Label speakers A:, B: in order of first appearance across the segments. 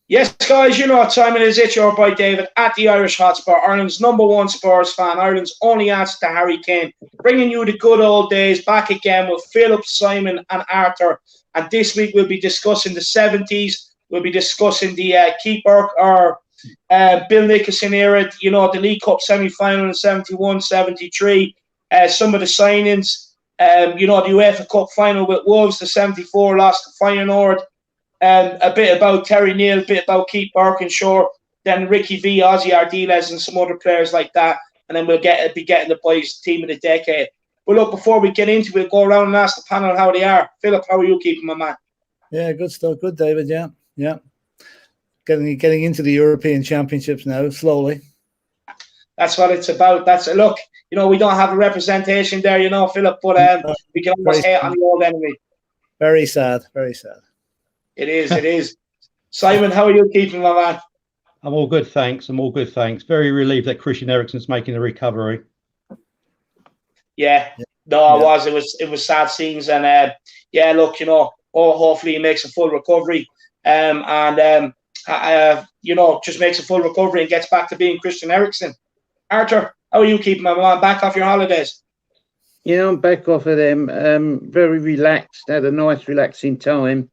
A: Yes, guys, you know what time it is. It's your boy David at the Irish Hotspot, Ireland's #1 Spurs fan, Ireland's only answer to Harry Kane, bringing you the good old days back again with Philip, Simon, and Arthur. And this week we'll be discussing the 70s. We'll be discussing the keeper or Bill Nicholson era, you know, the League Cup semi-final in 71, 73, some of the signings, you know, the UEFA Cup final with Wolves, the 74 loss to Feyenoord. A bit about Terry Neal, a bit about Keith Birkinshaw, then Ricky V, Ozzy Ardiles, and some other players like that. And then we'll be getting the boys' team of the decade. But look, before we get into it, we'll go around and ask the panel how they are. Philip, how are you keeping, my man?
B: Yeah, good stuff. Good, David. Yeah. Getting into the European Championships now, slowly.
A: That's what it's about. Look, you know, we don't have a representation there, you know, Philip, but we can almost hate on the old enemy.
B: Very sad, very sad.
A: It is. Simon, how are you keeping, my man?
C: I'm all good, thanks. Very relieved that Christian Eriksen's making the recovery.
A: Yeah. No, it was sad scenes, and look, you know, hopefully he makes a full recovery, you know, just makes a full recovery and gets back to being Christian Eriksen. Arthur, how are you keeping, my man? Back off your holidays?
D: Yeah, I'm back off of them. Very relaxed. Had a nice, relaxing time.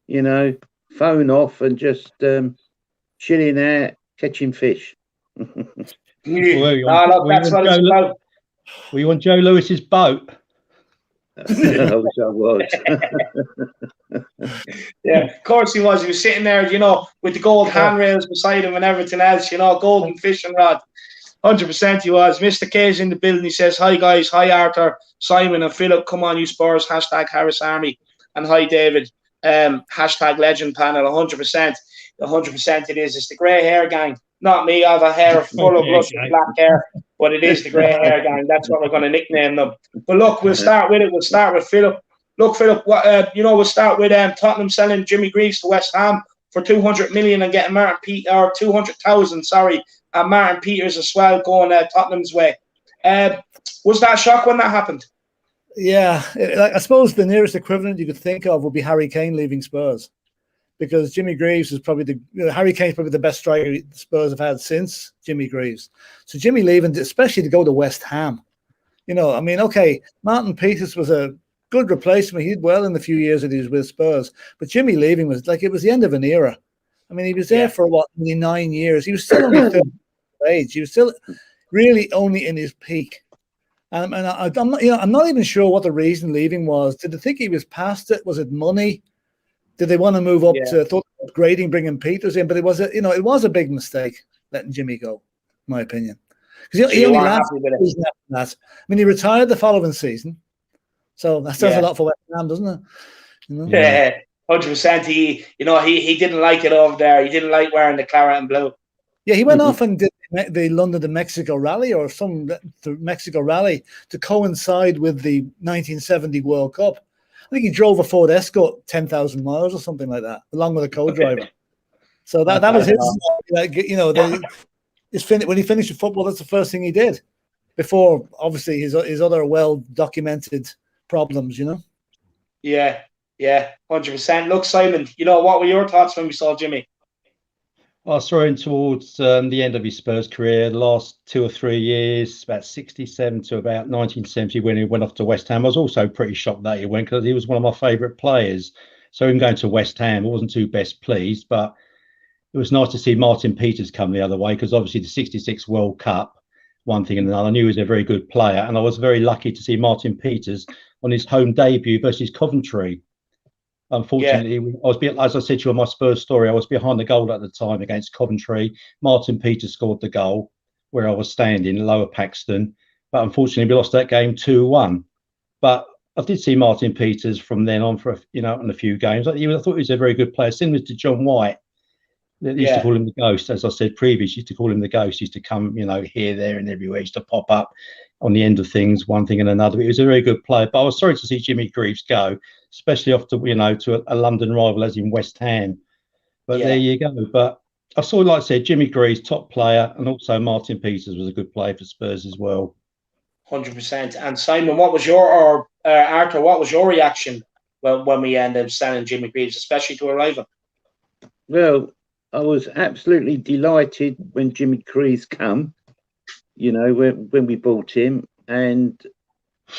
D: You know, phone off and just chilling out, catching fish.
A: That's what it's about.
C: Were you on Joe Lewis's boat?
D: I wish I was.
A: Yeah, of course he was. He was sitting there, you know, with the gold handrails beside him and everything else, you know, golden fishing rod. 100% he was. Mr. K's in the building. He says, hi, guys. Hi, Arthur, Simon, and Philip. Come on, you Spurs. # Harris Army. And hi, David. # legend panel. 100%. 100% it is. It's the grey hair gang. Not me. I have a hair full of Russian black hair, but it is the grey hair gang. That's what we're going to nickname them. But look, we'll start with it. We'll start with Philip. Look, Philip, we'll start with Tottenham selling Jimmy Greaves to West Ham for 200 million and getting 200,000, and Martin Peters as well going Tottenham's way. Was that a shock when that happened?
B: Yeah, I suppose the nearest equivalent you could think of would be Harry Kane leaving Spurs, because Jimmy Greaves is probably Harry Kane's probably the best striker the Spurs have had since Jimmy Greaves. So Jimmy leaving, especially to go to West Ham, you know, I mean, okay, Martin Peters was a good replacement. He did well in the few years that he was with Spurs, but Jimmy leaving was like it was the end of an era. I mean, he was there for only 9 years. He was still only age. He was still really only in his peak. I'm not even sure what the reason leaving was. Did they think he was past it? Was it money? Did they want to move up to upgrading, bringing Peters in? But it was a big mistake letting Jimmy go, in my opinion. Because he only lasted season after that. I mean, he retired the following season, so that says a lot for West Ham, doesn't it? You know?
A: Yeah, 100%. He didn't like it over there. He didn't like wearing the claret and blue.
B: Yeah, he went off and did the London to Mexico rally or the Mexico rally to coincide with the 1970 World Cup. I think he drove a Ford Escort 10,000 miles or something like that, along with a co-driver. So that was his, you know, when he finished with football, that's the first thing he did before, obviously, his other well-documented problems, you know?
A: Yeah, 100%. Look, Simon, you know, what were your thoughts when we saw Jimmy?
C: I saw him towards the end of his Spurs career, the last 2 or 3 years, about 67 to about 1970 when he went off to West Ham. I was also pretty shocked that he went because he was one of my favourite players. So him going to West Ham, I wasn't too best pleased, but it was nice to see Martin Peters come the other way because obviously the 66 World Cup, one thing and another, I knew he was a very good player, and I was very lucky to see Martin Peters on his home debut versus Coventry. Unfortunately, I was, as I said to you on my Spurs story, I was behind the goal at the time against Coventry. Martin Peters scored the goal where I was standing, Lower Paxton. But unfortunately, we lost that game 2-1. But I did see Martin Peters from then on for, in a few games. I thought he was a very good player, similar to John White. They used to call him the Ghost, as I said previously. Used to call him the Ghost. He used to come, here, there, and everywhere. He used to pop up on the end of things, one thing and another. But he was a very good player. But I was sorry to see Jimmy Greaves go, especially off to a London rival as in West Ham. But there you go. But I saw, like I said, Jimmy Greaves, top player, and also Martin Peters was a good player for Spurs as well.
A: 100%. And Simon, what was your Arthur? What was your reaction when we ended up selling Jimmy Greaves, especially to a rival?
D: Well, was absolutely delighted when Jimmy Greaves come. You know, when we bought him, and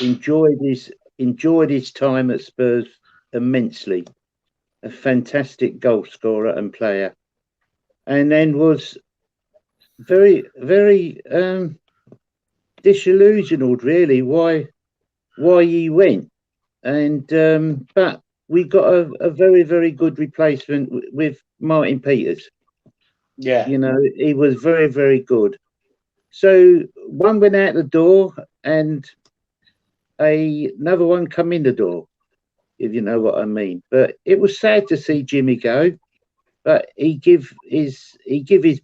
D: enjoyed his time at Spurs immensely. A fantastic goal scorer and player, and then was very, very disillusioned really why he went, and but we got a very, very good replacement with Martin Peters.
A: Yeah,
D: You know, he was very, very good. So one went out the door and another one come in the door, if you know what I mean. But it was sad to see Jimmy go, but he give his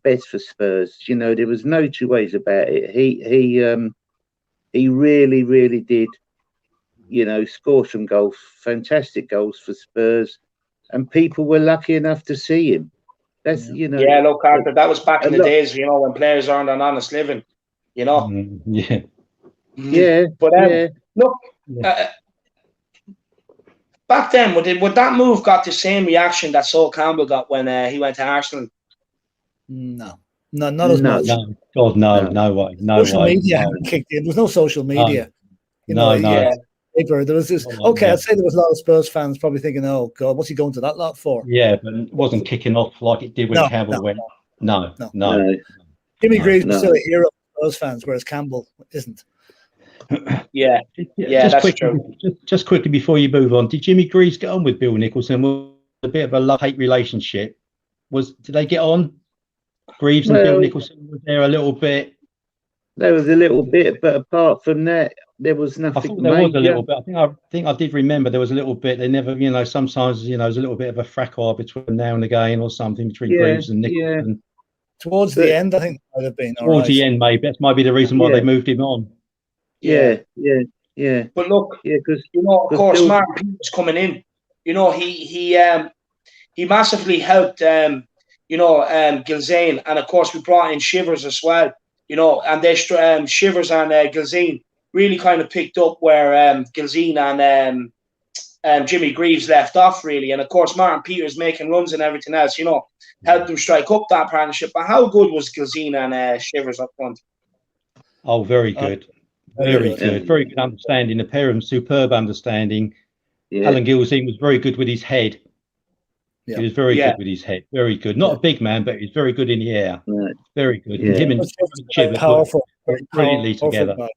D: best for Spurs. You know, there was no two ways about it. He really, really did, you know, score some goals, fantastic goals for Spurs, and people were lucky enough to see him. That's, you know,
A: yeah. Look, Arthur, that was back in the
D: lot-
A: days, you know, when players earned an honest living. You know.
C: Yeah.
D: yeah,
A: But
D: yeah.
A: look,
C: Yeah.
A: back then, would that move got the same reaction that Sol Campbell got when he went to Arsenal?
B: No, not as
D: No.
B: much.
C: No, God, no,
D: No.
C: no way, no
B: Social
C: way.
B: media
C: No,
B: hadn't kicked in. There was no social media. You know,
C: no, no.
A: Yeah.
B: paper. There was this.
C: Oh,
B: Okay,
C: yeah.
B: I'd say there was a lot of Spurs fans probably thinking, "Oh God, what's he going to that lot for?"
C: Yeah, but it wasn't kicking off like it did when
B: No,
C: Campbell
B: no,
C: went. No,
B: no.
C: no.
D: No.
B: Jimmy
C: No.
B: Greaves was
D: No.
B: still a hero for Spurs fans, whereas Campbell isn't.
A: Yeah,
C: Just
A: that's
C: quickly,
A: true.
C: just quickly before you move on, did Jimmy Greaves get on with Bill Nicholson? Was it a bit of a love-hate relationship? Did they get on? Greaves and Bill
D: Well,
C: Nicholson, was there a little bit?
D: there was a little bit, but apart from that, there was
C: I
D: nothing
C: thought there was a
D: major.
C: little bit. I think I did remember there was a little bit. They never, you know, sometimes, you know, there's a little bit of a fracas between now and again or something between
D: Yeah,
C: Greaves and
D: yeah.
C: Nicholson.
B: Towards
D: But-
B: the end, I think it might have been all
C: Towards
B: right.
C: the end, maybe that might be the reason why
D: Yeah.
C: they moved him on.
D: Yeah.
A: But look,
D: Yeah, because
A: you know, of course,
D: Bill-
A: Martin Peters coming in. You know, he massively helped. You know, Gilzane, and of course we brought in Shivers as well. You know, and they Shivers and Gilzane really kind of picked up where Gilzane and Jimmy Greaves left off, really. And of course, Martin Peters making runs and everything else. You know, helped them strike up that partnership. But how good was Gilzane and Shivers up front?
C: Oh, very good. Very
B: good.
C: good. Very good understanding. The pair of them, superb understanding.
D: yeah,
C: Alan Gilzine was very good with his head.
B: Yeah.
C: He was very
A: Yeah.
C: good with his head. Very good. Not a big man, but he's very good in the air.
D: Right.
C: Very good.
D: Yeah.
C: And him and
B: But Shivers was
C: Chivers
B: very powerful,
C: were
B: very
C: brilliantly
B: powerful
C: together.
B: guy.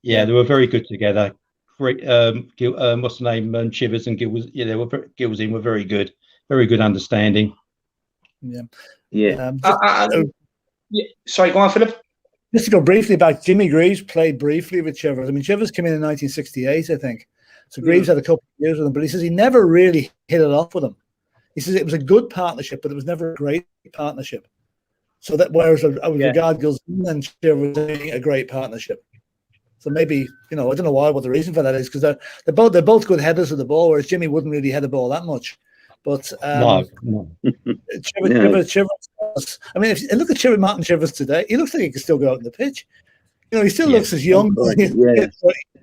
C: Yeah, they were very good together. Great. What's the name? Chivers and Gills. Yeah, Gilzine were very good. Very good understanding.
B: Yeah.
D: yeah.
A: Yeah. Sorry, go on, Philip.
B: Just to go briefly back, Jimmy Greaves played briefly with Shivers. I mean, Shivers came in 1968, I think. So Greaves had a couple of years with him, but he says he never really hit it off with him. He says it was a good partnership, but it was never a great partnership. So that whereas I would regard Gilzine and Shivers as being a great partnership. So maybe, you know, I don't know what the reason for that is, because they're both good headers of the ball, whereas Jimmy wouldn't really head the ball that much. But
C: No.
B: Chivers, I mean, if you look at Martin Chivers today, he looks like he can still go out on the pitch. You know, he still looks as young.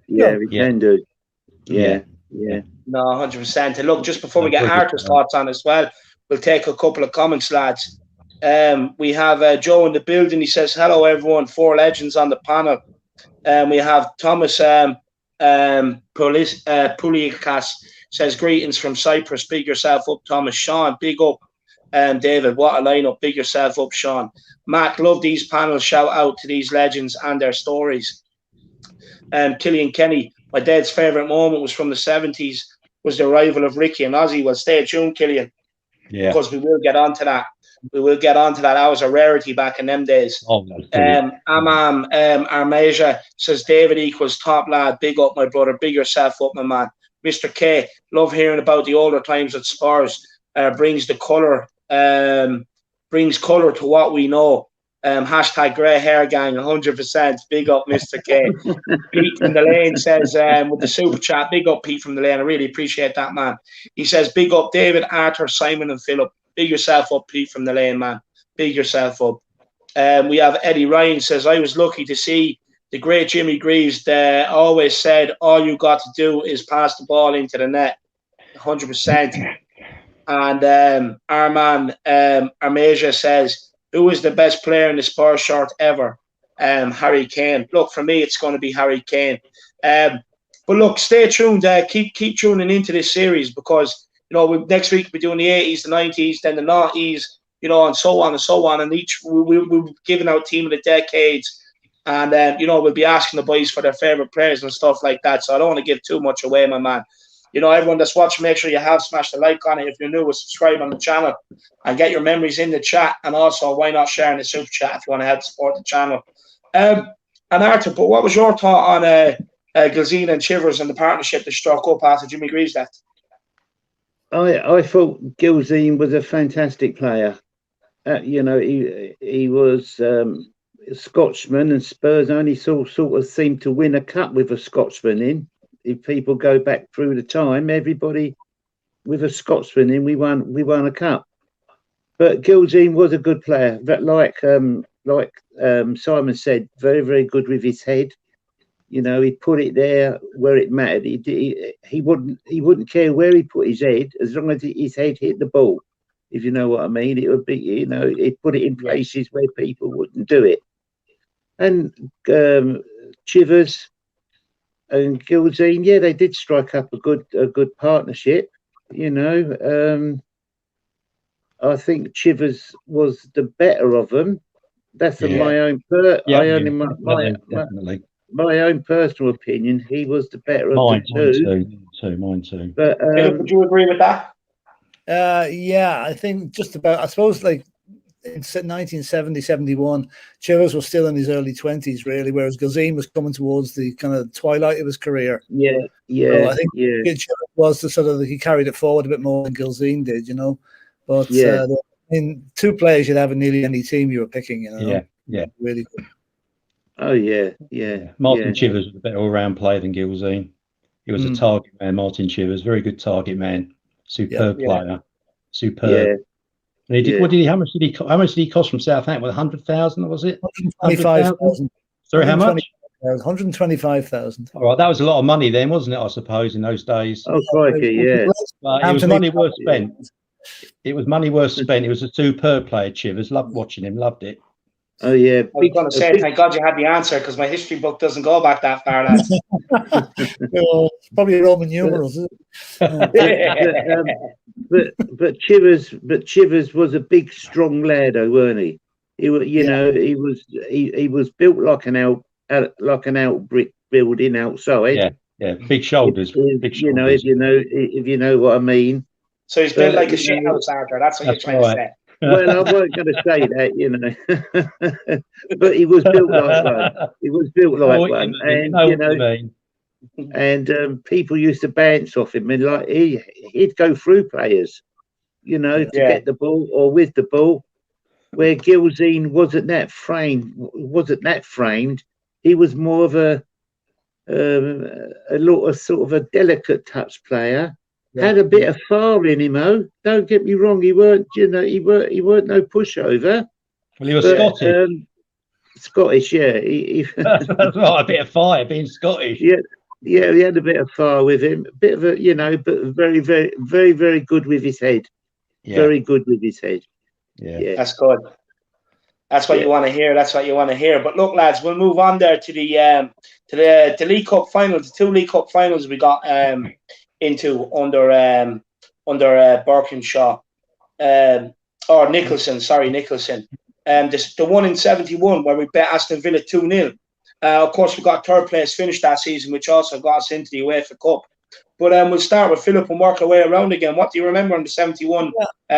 D: Yeah, we can do. Yeah.
A: No, 100%. And look, just before we get Arthur's thoughts on as well, we'll take a couple of comments, lads. We have Joe in the building. He says, hello, everyone. 4 legends on the panel. We have Thomas Poulikas says, greetings from Cyprus. Big yourself up, Thomas. Sean, big up. David, what a lineup. Big yourself up, Sean. Matt, love these panels. Shout out to these legends and their stories. Killian Kenny, my dad's favourite moment was from the 70s, was the arrival of Ricky and Ozzy. Well, stay tuned, Killian, because we will get on to that. That was a rarity back in them days. Amam Armeja says, David equals top lad. Big up, my brother. Big yourself up, my man. Mr. K, love hearing about the older times at Spurs. Brings colour to what we know. Hashtag grey hair gang, 100%. Big up, Mr. K. Pete from the Lane says, with the super chat, big up, Pete from the Lane. I really appreciate that, man. He says, big up, David, Arthur, Simon, and Philip. Big yourself up, Pete from the Lane, man. Big yourself up. We have Eddie Ryan says, I was lucky to see the great Jimmy Greaves always said, all you got to do is pass the ball into the net. 100%. And our man Armasia says, who is the best player in the Spurs shirt ever? Harry Kane. Look, for me, it's going to be Harry Kane. But look, stay tuned. Keep tuning into this series because next week we'll be doing the 80s, the 90s, then the 90s, and so on and so on. And each we'll be giving out team of the decades. And we'll be asking the boys for their favorite players and stuff like that. So I don't want to give too much away, my man. Everyone that's watching, make sure you have smashed the like on it. If you're new, subscribe on the channel and get your memories in the chat. And also, why not share in the super chat if you want to help support the channel. And Arthur, but what was your thought on Gilzean and Chivers and the partnership that struck up after Jimmy Greaves left?
D: I thought Gilzean was a fantastic player. He was a Scotsman, and Spurs only sort of seemed to win a cup with a Scotsman in. If people go back through the time, everybody with a Scotsman in, we won a cup. But Gilzean was a good player. But like Simon said, very, very good with his head. He put it there where it mattered. He wouldn't care where he put his head as long as his head hit the ball. If you know what I mean, it would be he'd put it in places where people wouldn't do it. And Chivers and Gilzean, they did strike up a good partnership. I think Chivers was the better of them. That's my own my own personal opinion. He was the better of the two.
C: Mine too.
D: But
A: would you agree with that?
B: Yeah, I think just about. I suppose like in 1970, 71, Chivers was still in his early 20s, really, whereas Gilzean was coming towards the kind of twilight of his career.
D: Yeah.
B: So I think Chivers was the sort of he carried it forward a bit more than Gilzean did, But two players you'd have in nearly any team you were picking,
C: Yeah.
B: Really good.
D: Oh yeah.
C: Martin Chivers was a better all-round player than Gilzean. He was a target man. Martin Chivers, very good target man, superb player, superb.
D: Yeah.
C: And he did. What did he? How much did he cost from Southampton? 100,000 was it?
B: 125,000.
C: Sorry, how much?
B: 125,000.
C: All right, that was a lot of money then, wasn't it? I suppose in those days.
D: Oh, crikey, yeah.
C: But it was money worth spent. It was money worth spent. It was a superb player, Chivers. Loved watching him. Loved it.
D: Oh yeah.
A: I was going to say, thank God you had the answer because my history book doesn't go back that far, lads.
B: Probably Roman numerals.
D: But Chivers was a big, strong lad, though, weren't he? He was built like an out brick building outside.
C: Yeah, big shoulders. Big shoulders.
D: If you know what I mean.
A: So he's built like a shit house, Arthur. That's what you're trying to say.
D: Well, I wasn't going to say that, but he was built like one. He was built like one, and people used to bounce off him, and like he'd go through players, to get the ball or with the ball. Where Gilzean wasn't that framed. He was more of a sort of a delicate touch player. Had a bit of fire in him, Don't get me wrong. He weren't no pushover.
C: Well, he was Scottish.
D: Scottish, yeah.
C: That's right, a bit of fire, being Scottish.
D: Yeah, he had a bit of fire with him. A bit of a, but very, very, very, very good with his head. Yeah. Very good with his head.
A: Yeah. That's good. That's what you want to hear. That's what you want to hear. But look, lads, we'll move on there to the League Cup finals. The 2 League Cup finals we got into under Birkinshaw or Nicholson. Sorry, Nicholson. The one in 71 where we bet Aston Villa 2-0. Of course, we got third place finish that season, which also got us into the UEFA Cup. But we'll start with Philip and work our way around again. What do you remember in the 71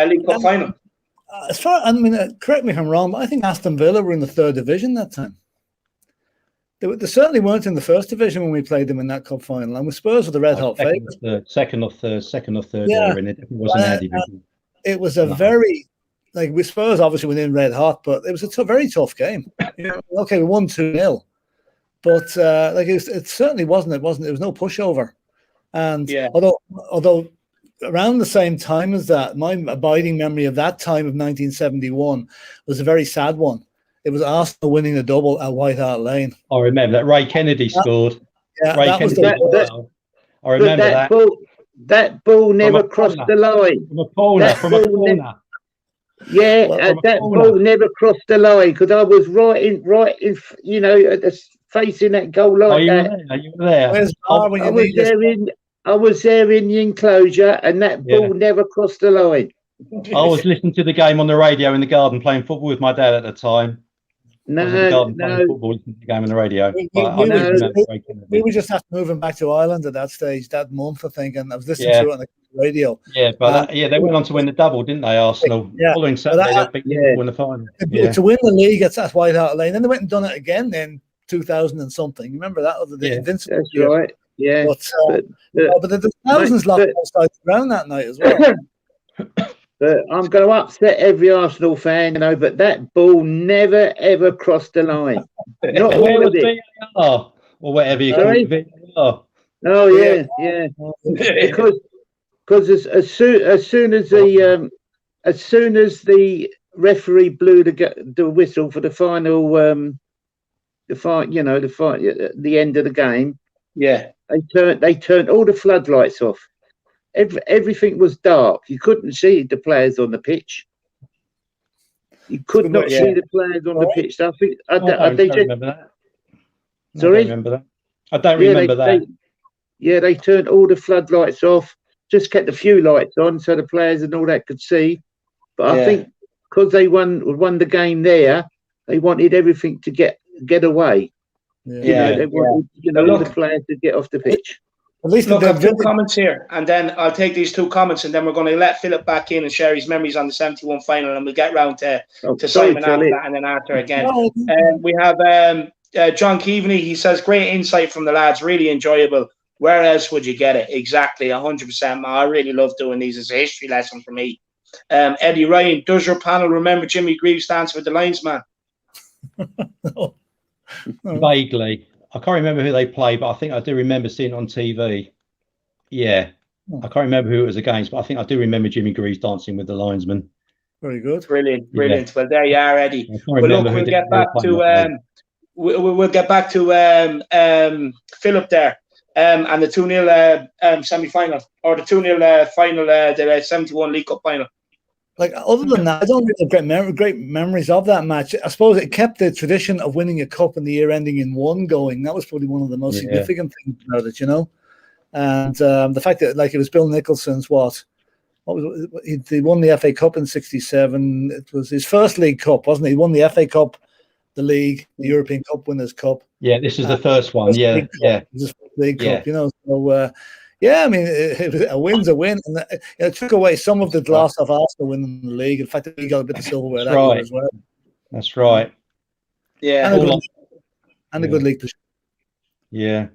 A: League Cup final?
B: Correct me if I'm wrong, but I think Aston Villa were in the 3rd division that time. They certainly weren't in the 1st division when we played them in that cup final, and with Spurs were the red hot favourites.
C: Second or third. Yeah, and it wasn't our division.
B: It was a very with Spurs obviously went in red hot, but it was a very tough game. Okay, we won 2-0, but it certainly wasn't. It was no pushover, and although around the same time as that, my abiding memory of that time of 1971 was a very sad one. It was Arsenal winning the double at White Hart Lane.
C: I remember that. Ray Kennedy scored.
B: Yeah,
C: Ray Kennedy. I remember that.
D: that ball never crossed the line.
C: From a corner. From a corner.
D: Yeah, that ball never crossed the line because I was right in, you know, facing that goal like that.
C: You were there.
B: Where's VAR when you need us?
D: I was there in the enclosure, and that ball never crossed the line.
C: I was listening to the game on the radio in the garden, playing football with my dad at the time.
D: No,
C: playing football, listening to the game on the radio.
B: We were just after moving back to Ireland at that stage, that month, I think, and I was listening to it on the radio.
C: Yeah, but they went on to win the double, didn't they, Arsenal? Following Saturday, they beat Liverpool in the final.
B: To win the league at White Hart Lane, then they went and done it again in 2000 and something. You remember that?
D: That's right. Yeah,
B: but there's thousands locked outside the ground that night as well.
D: But I'm going to upset every Arsenal fan, you know. But that ball never ever crossed the line. Not all of it.
C: Or whatever you call it.
D: Oh yeah. Because as soon as the referee blew the whistle for the final, the end of the game.
A: Yeah.
D: They turned all the floodlights off. Everything was dark. You couldn't see the players on the pitch. You could not see the players on the pitch. I think I don't remember that. Sorry? I don't remember that. I don't remember that. They turned all the floodlights off, just kept a few lights on so the players and all that could see. But I think because they won the game there, they wanted everything to get away. They wanted the players to get off the pitch.
B: At least
A: look, I have two comments here, and then I'll take these two comments, and then we're going to let Philip back in and share his memories on the 71 final, and we'll get round to Simon after that, and then Arthur again. We have John Keaveney. He says, great insight from the lads, really enjoyable. Where else would you get it? Exactly, 100%. I really love doing these. It's a history lesson for me. Eddie Ryan, does your panel remember Jimmy Greaves dancing with the linesman?
C: No. Vaguely. I can't remember who they played, but I think I do remember seeing it on TV. Yeah. I can't remember who it was against, but I think I do remember Jimmy Greaves dancing with the linesman.
B: Very good.
A: Brilliant. Yeah. Well, there you are, Eddie. But look, we'll get back to we'll get back to Philip there. And the 2-0 semi-final, or the 2-0 final, the 71 League Cup final.
B: Like, other than that, I don't really have great memories of that match. I suppose it kept the tradition of winning a cup in the year ending in one going. That was probably one of the most significant things about it, you know. And the fact that, like, it was Bill Nicholson's what was it? He won the FA Cup in '67. It was his first League Cup, wasn't it? He won the FA Cup, the League, the European Cup Winners' Cup.
C: Yeah, this is the first one. League
B: Cup, you know. So. I mean, a win's a win, and it took away some of the gloss of Arsenal winning the league. In fact, we got a bit of silverware that year as well.
C: That's right.
A: Yeah,
B: and a good league position.
C: Yeah.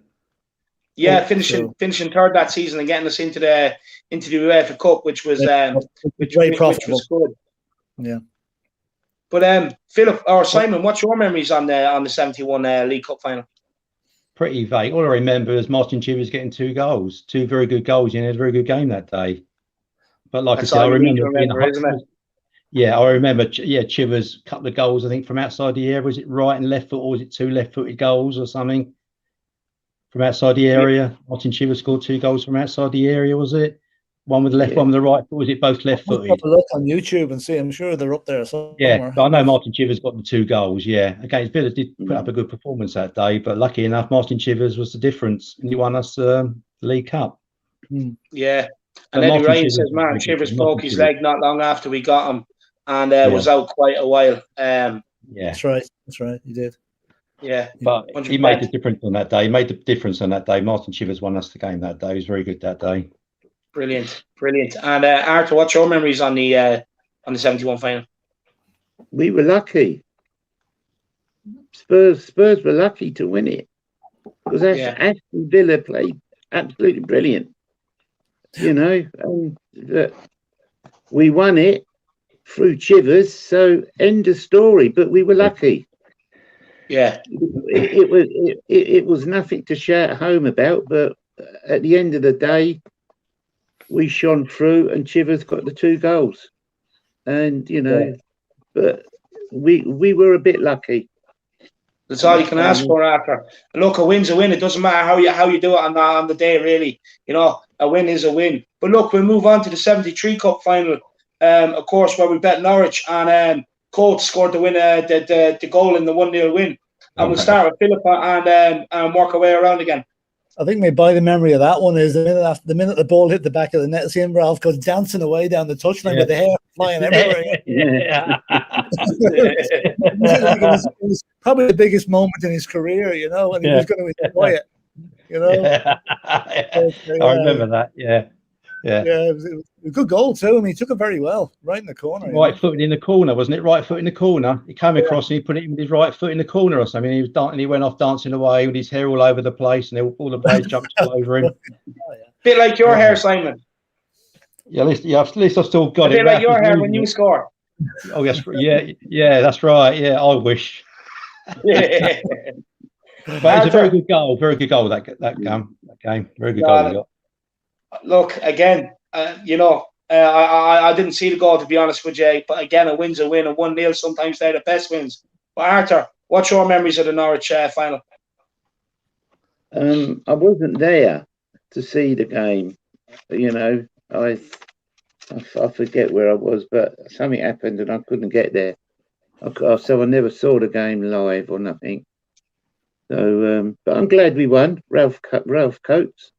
A: Yeah, finishing third that season and getting us into the UEFA Cup, which was
B: very profitable.
A: Which was good.
B: Yeah.
A: But Philip or Simon, what's your memories on the 71 League Cup final?
C: Pretty vague. All I remember is Martin Chivers getting 2 goals, 2 very good goals. He had a very good game that day. But like I said, I remember
A: isn't it?
C: Yeah, I remember. Chivers a couple of goals. I think from outside the area. Was it right and left foot, or was it 2 left-footed goals or something from outside the area? Martin Chivers scored 2 goals from outside the area. Was it one with the left, one with the right? Or was it both left-footed?
B: Have a look on YouTube and see. I'm sure they're up there somewhere.
C: Yeah, but I know Martin Chivers got the 2 goals. Yeah, again, Villa did put up a good performance that day, but lucky enough, Martin Chivers was the difference, and he won us the League Cup.
A: Yeah, and Eddie Ryan says, "Man, Chivers broke his leg not long after we got him, and was out quite a while."
B: That's right. He did.
A: Yeah,
C: but 100%. He made the difference on that day. He made the difference on that day. Martin Chivers won us the game that day. He was very good that day.
A: Brilliant. And Arthur, what's your memories on the 71 final?
D: We were lucky. Spurs were lucky to win it because Aston Villa played absolutely brilliant. You know, and we won it through Chivers. So end of story. But we were lucky.
A: Yeah,
D: it was nothing to shout home about. But at the end of the day, we shone through, and Chivers got the 2 goals. And but we were a bit lucky.
A: That's all you can ask for, Arthur. Look, a win's a win. It doesn't matter how you do it on the day, really. You know, a win is a win. But look, we'll move on to the 73 Cup final, of course, where we bet Norwich, and Coates scored the win, the goal in the 1-0 win. And we'll start with Philip and work our way around again.
B: I think my body memory of that one is the minute the ball hit the back of the net, seeing Ralph goes dancing away down the touchline with the hair flying everywhere. It was probably the biggest moment in his career, and he was going to enjoy it,
C: I remember that.
B: It was a good goal too. I mean, he took it very well, right in the corner.
C: Right foot in the corner, wasn't it? Right foot in the corner. He came across and he put it in with his right foot in the corner or something. He was dancing. He went off dancing away with his hair all over the place, and all the players jumped all over him.
A: Bit like your hair, Simon.
C: Yeah, at least I've still got it.
A: Bit like your hair when you score.
C: Oh yes, yeah, that's right. Yeah, I wish.
A: Yeah.
C: But it's a very good goal. Very good goal that game. Very good goal. We got.
A: Look, again, I didn't see the goal, to be honest with you. But again, a win's a win, and 1-0, sometimes they're the best wins. But Arthur, what's your memories of the Norwich final?
D: I wasn't there to see the game. I forget where I was, but something happened and I couldn't get there. So I never saw the game live or nothing. So, but I'm glad we won. Ralph Coates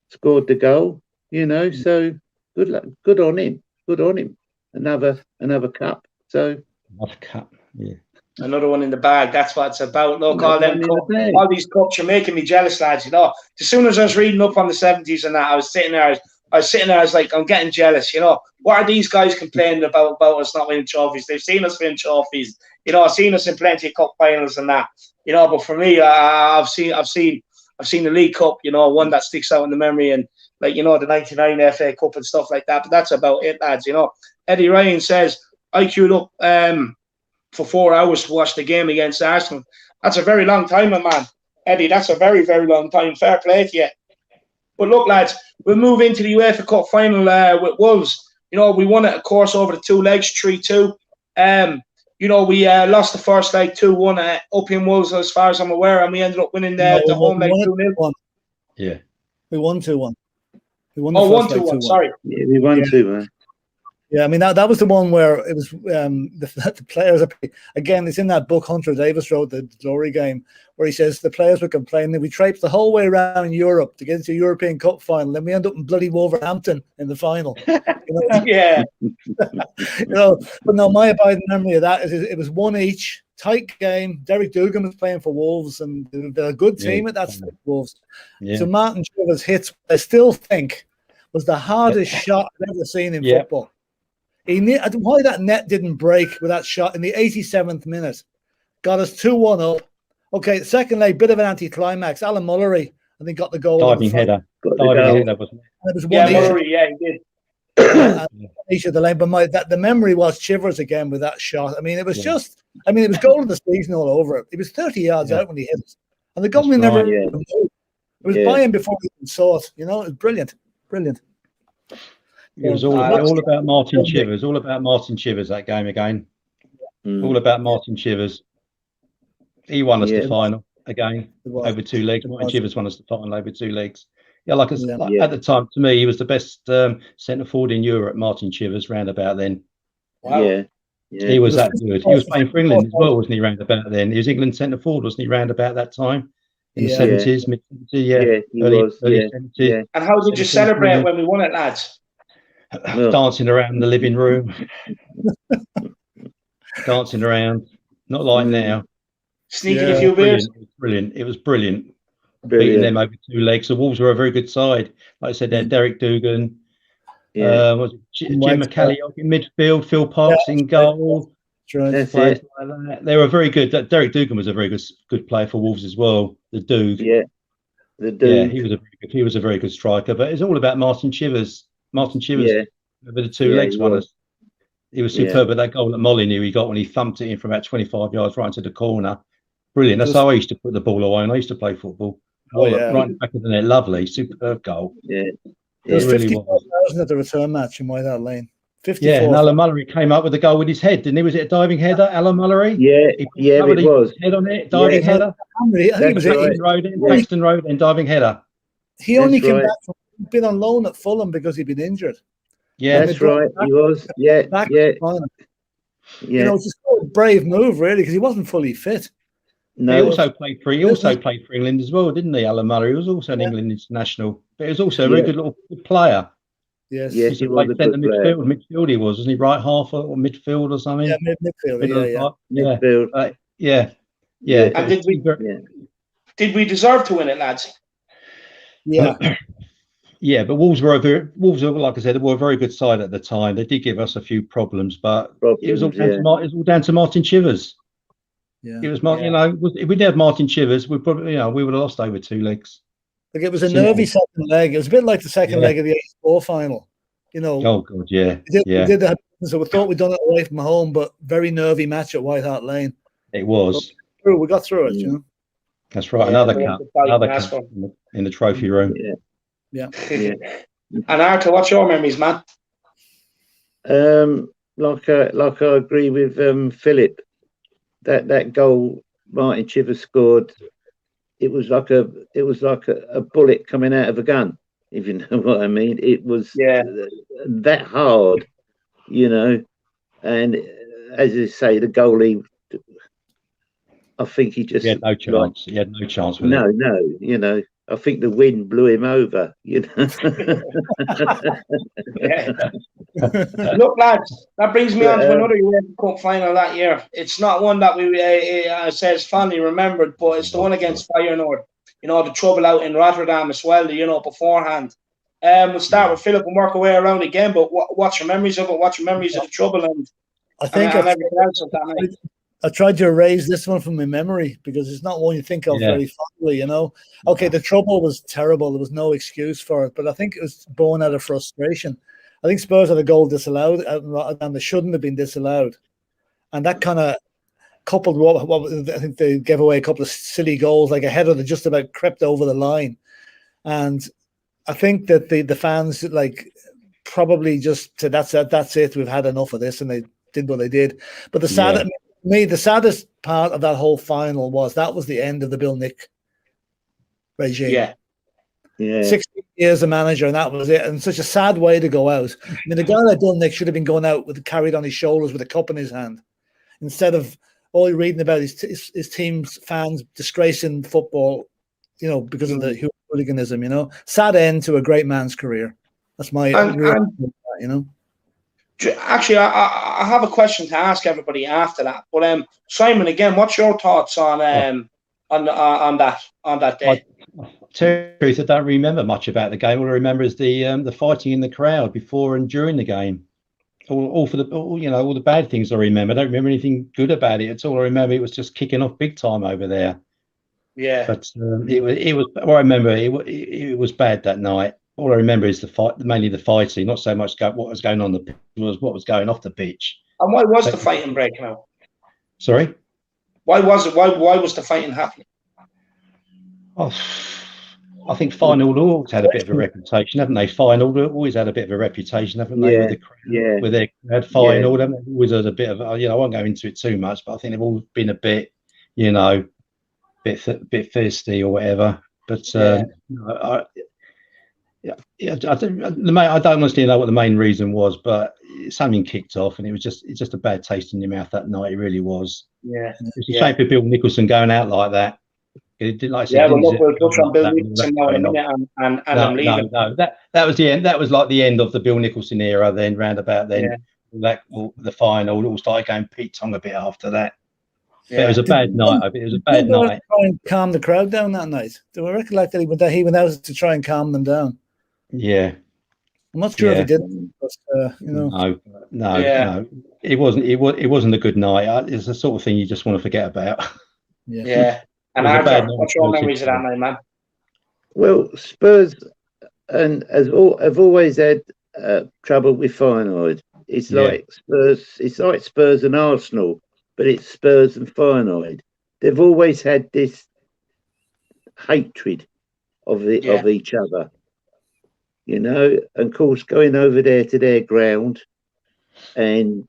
D: scored the goal, so good luck. Good on him. Another cup. So
C: another cup, yeah.
A: Another one in the bag. That's what it's about. Look, all these cups, you're making me jealous, lads. As soon as I was reading up on the 70s and that, I was sitting there, I was like, I'm getting jealous. What are these guys complaining about us not winning trophies? They've seen us win trophies. I've seen us in plenty of cup finals and that. But for me, I've seen the League Cup, one that sticks out in the memory, and the 99 FA Cup and stuff like that. But that's about it, lads. Eddie Ryan says, I queued up for 4 hours to watch the game against Arsenal. That's a very long time, my man. Eddie, that's a very, very long time. Fair play to you. But look, lads, we'll move into the UEFA Cup final with Wolves. We won it, of course, over the 2 legs, 3-2. We lost the first leg 2-1 up in Wolves, as far as I'm aware, and we ended up winning the home leg 2-0.
B: Yeah. We won 2-1. We won
A: 1-2-1, sorry.
D: Yeah, we won 2-1.
B: Yeah, I mean, that was the one where it was the players, again, it's in that book Hunter Davis wrote, The Glory Game, where he says the players were complaining. We traipsed the whole way around Europe to get into a European Cup final, and we end up in bloody Wolverhampton in the final.
A: Yeah.
B: But no, my abiding memory of that is it was 1 each, tight game. Derek Dugan was playing for Wolves, and they're a good team at that stage, Wolves. Yeah. So Martin Chivers hits, I still think, was the hardest shot I've ever seen in football. Why that net didn't break with that shot in the 87th minute got us 2-1 up. Okay, second leg, bit of an anticlimax. Alan Mullery, I think, got the goal.
C: Diving header. Wasn't it?
A: It was Mullery, he did.
B: Each of the lane, but the memory was Chivers again with that shot. I mean, it was it was goal of the season all over it. He was 30 yards out when he hit it, and the goalie never moved. It was by him before we even saw it. It was brilliant.
C: It was all about Martin Chivers. All about Martin Chivers, that game again. All about Martin Chivers. He won us the final again over 2 legs. Martin Chivers won us the final over 2 legs. Yeah, at the time, to me, he was the best centre forward in Europe, Martin Chivers, round about then.
A: Wow.
D: Yeah.
C: He was that good. He was playing for England as well, wasn't he, round about then? He was England centre forward, wasn't he, round about that time? In the 70s, mid-70s, early 70s.
A: And how did you celebrate when we won it, lads?
C: Dancing around the living room. Dancing around. Not like now.
A: Sneaking a few beers.
C: It was brilliant. Beating them over 2 legs. The Wolves were a very good side. Like I said, they had Derek Dugan. Was it Jim McCallie in midfield, Phil Parks in goal. Players like that. They were very good. Derek Dugan was a very good player for Wolves as well. The Duke.
D: Yeah. The Duke.
C: Yeah, he was a very good striker. But it's all about Martin Chivers. Martin Chivers over the 2 legs won us. He was superb at that goal at Molineux he got when he thumped it in from about 25 yards right into the corner. Brilliant. That's how I used to put the ball away, and I used to play football. Right back of the net. Lovely. Superb goal.
D: Yeah.
B: There was 54,000 at the return match in White Hart Lane. 54.
C: Yeah, and Alan Mullery came up with the goal with his head, didn't he? Was it a diving header, Alan Mullery?
D: Yeah, it was.
C: Head on it, diving header.
B: I think it was
C: Paxton Road and diving header.
B: He only came back from been on loan at Fulham because he'd been injured.
C: Yeah,
D: that's right. He was. Yeah,
B: Back
D: yeah,
B: You know, it's just a brave move, really, because he wasn't fully fit.
C: He
D: No,
C: also played for England as well, didn't he, Alan Murray? He was also an England international, but he was also a very good player.
B: Yes,
D: yes,
C: Used
D: he
C: to play
D: was a
C: centre
D: good player.
C: midfield. He was, wasn't he? Right half or midfield or something.
B: yeah, midfielder,
C: Middle of the
B: yeah.
C: park.
D: Midfield.
C: Yeah.
D: Yeah.
A: And
D: Yeah.
A: did we deserve to win it, lads?
B: Yeah.
C: Yeah, but Wolves were like I said, they were a very good side at the time. They did give us a few problems, but it was all down to Martin Chivers.
B: Yeah.
C: It was you know, if we didn't have Martin Chivers, we probably, you know, we would have lost over 2 legs.
B: Like, it was a nervy second leg. It was a bit like the second leg of the 84 final. You know.
C: Oh God, yeah.
B: We did that. So we thought we'd done it away from home, but very nervy match at White Hart Lane.
C: It was.
B: But we got through it, you know.
C: That's right. Another cup in the trophy room.
B: Yeah.
A: And Arthur, what's your memories, man?
D: Like I agree with Philip. That goal Martin Chivers scored, it was like a bullet coming out of a gun, if you know what I mean. It was that hard, you know. And as you say, the goalie, I think he just
C: had no chance. He had no chance with
D: it. No, you know. I think the wind blew him over, you know.
A: Look, lads, that brings me on to another UEFA Cup final that year. It's not one that we says fondly remembered, but it's the one against Feyenoord. You know, the trouble out in Rotterdam as well, you know, beforehand. We'll start with Philip and work our way around again, but what's your memories of it? What's your memories of the trouble and everything else of that night?
B: I tried to erase this one from my memory because it's not one you think of very fondly, you know. Okay, the trouble was terrible. There was no excuse for it, but I think it was born out of frustration. I think Spurs had a goal disallowed, and they shouldn't have been disallowed. And that kind of coupled what I think they gave away a couple of silly goals, like a header that just about crept over the line. And I think that the fans like probably just said, that's it. We've had enough of this, and they did what they did. But the saddest part of that whole final was the end of the Bill Nick regime.
D: Yeah.
B: 16 years a manager, and that was it. And such a sad way to go out. I mean, the guy that Bill Nick should have been going out carried on his shoulders with a cup in his hand, instead of all you're reading about his team's fans disgracing football, you know, because of the hooliganism. You know, sad end to a great man's career. That's my you know.
A: Actually, I have a question to ask everybody after that. But Simon, again, what's your thoughts on that day?
C: Tell you the truth, I don't remember much about the game. All I remember is the fighting in the crowd before and during the game. All the bad things I remember. I don't remember anything good about it. It's all I remember. It was just kicking off big time over there.
A: Yeah.
C: But it was. Well, I remember it was bad that night. All I remember is the fight, mainly the fighting, not so much what was going on the pitch, was what was going off the pitch.
A: And why was the fighting breaking out?
C: Sorry?
A: Why was it? Why was the fighting happening?
C: Oh, I think Feyenoord always had a bit of a reputation, haven't they? Feyenoord always had a bit of a reputation, haven't they? With the crowd, with their Feyenoord, always had a bit of, I won't go into it too much, but I think they've all been a bit, bit thirsty or whatever. But I don't honestly know what the main reason was, but something kicked off, and it's just a bad taste in your mouth that night. It really was.
A: Yeah,
C: it's a shame for Bill Nicholson going out like that. It didn't like.
A: We'll touch on Bill Nicholson now in a minute, and I'm leaving.
C: No, that was the end. That was like the end of the Bill Nicholson era. Then roundabout then, the final, it all started going Pete Tong a bit after that. Yeah. It was a bad night. It was a bad night.
B: Try and calm the crowd down that night. Do I recollect that he went out to try and calm them down?
C: Yeah,
B: I'm not sure if he did. But,
C: No. It wasn't a good night. It's the sort of thing you just want to forget about.
A: Yeah. And Arthur, what's your memories of that night, man?
D: Well, Spurs have always had trouble with Feyenoord. It's like Spurs. It's like Spurs and Arsenal, but it's Spurs and Feyenoord. They've always had this hatred of each other. You know, and of course, going over there to their ground and,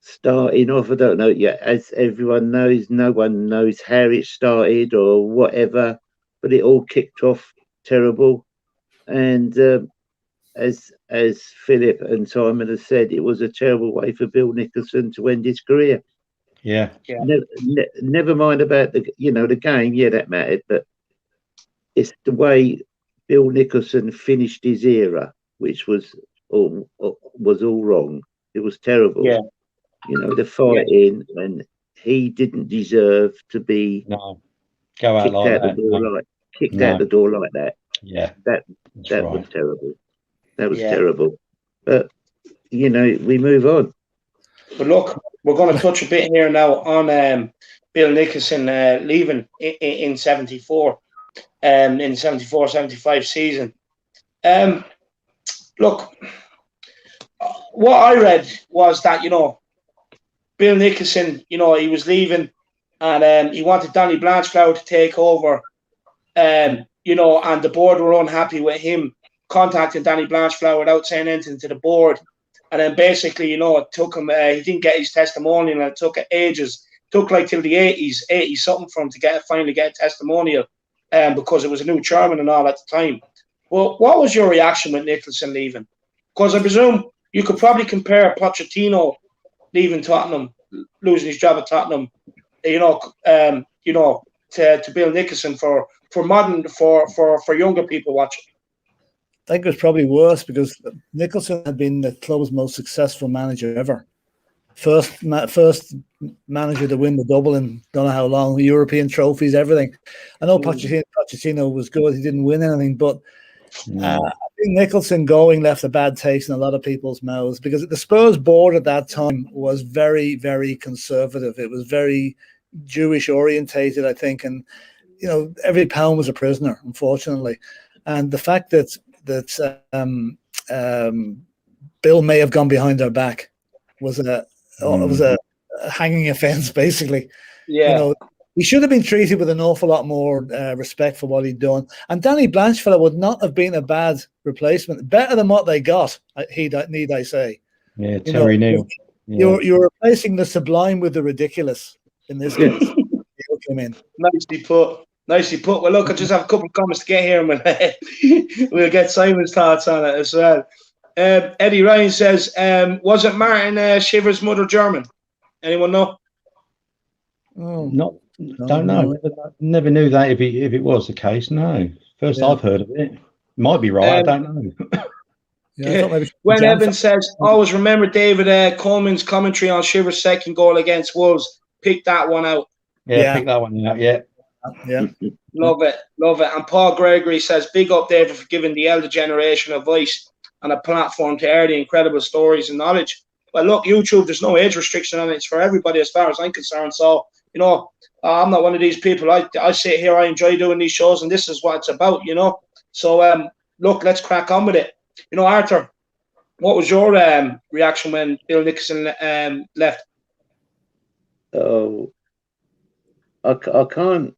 D: starting off, I don't know yet, as everyone knows, no one knows how it started or whatever, but it all kicked off terrible. And as Philip and Simon have said, it was a terrible way for Bill Nicholson to end his career.
C: Yeah.
D: Never mind about the game. Yeah, that mattered, but it's the way Bill Nicholson finished his era, which was all wrong. It was terrible.
A: Yeah.
D: The fighting, and he didn't deserve to be
C: go out like that.
D: Kicked out the door like that.
C: Yeah,
D: that
C: right.
D: was terrible. That was terrible. But we move on.
A: But look, we're going to touch a bit here now on Bill Nicholson leaving in 74, in 74-75 season. Look, what I read was that, Bill Nicholson, he was leaving and he wanted Danny Blanchflower to take over, and the board were unhappy with him contacting Danny Blanchflower without saying anything to the board. And then basically, it took him, he didn't get his testimonial, and it took ages. It took like till the 80s something for him to finally get a testimonial, because it was a new chairman and all at the time. Well, what was your reaction with Nicholson leaving? Because I presume you could probably compare Pochettino leaving Tottenham, losing his job at Tottenham, to Bill Nicholson for younger people watching.
B: I think it was probably worse because Nicholson had been the club's most successful manager ever. First manager to win the double in don't know how long, European trophies, everything. I know Pochettino was good. He didn't win anything, but I think Nicholson going left a bad taste in a lot of people's mouths because the Spurs board at that time was very, very conservative. It was very Jewish orientated, I think. And, every pound was a prisoner, unfortunately. And the fact that Bill may have gone behind their back was a hanging offence, basically.
A: Yeah.
B: He should have been treated with an awful lot more respect for what he'd done. And Danny Blanchflower would not have been a bad replacement. Better than what they got, need I say.
C: Yeah, Terry Neal.
B: Yeah. You're replacing the sublime with the ridiculous in this case. He'll come in.
A: Nicely put. Well, look, I just have a couple of comments to get here, and we'll get Simon's thoughts on it as well. Eddie Ryan says, wasn't Martin Shiver's mother German? Anyone know?
C: Don't know. Never knew that if it was the case. No, first I've heard of it. Might be right. I don't know.
A: When Evans says, always remember David Coleman's commentary on Shiver's second goal against Wolves. Pick that one out.
C: Yeah, pick that one out. Yeah.
A: Love it. And Paul Gregory says, big up David for giving the elder generation a voice and a platform to air the incredible stories and knowledge. Well, look, YouTube, there's no age restriction on it. It's for everybody as far as I'm concerned. So, I'm not one of these people. I sit here, I enjoy doing these shows, and this is what it's about, So, look, let's crack on with it. Arthur, what was your reaction when Bill Nicholson left?
D: Oh, I couldn't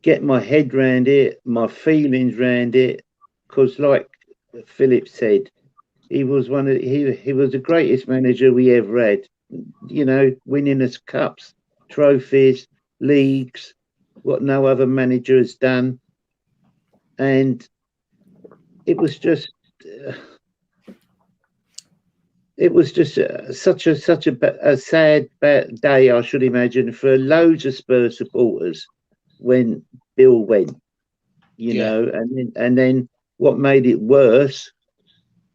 D: get my head round it, my feelings round it, because like Philip said, he was he was the greatest manager we ever had. Winning us cups, trophies, leagues, what no other manager has done, and it was just. It was just such a sad bad day, I should imagine, for loads of Spurs supporters when Bill went, and then what made it worse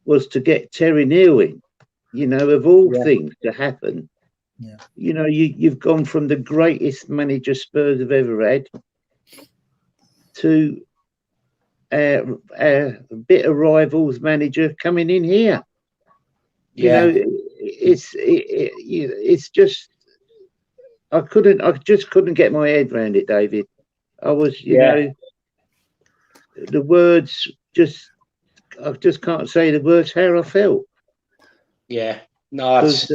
D: was to get Terry Neal in, of all things to happen.
B: Yeah.
D: You've gone from the greatest manager Spurs have ever had to a bit of rivals manager coming in here. It's just I just couldn't get my head around it, David. I was, the words I just can't say the words how I felt.
A: Yeah, no, it's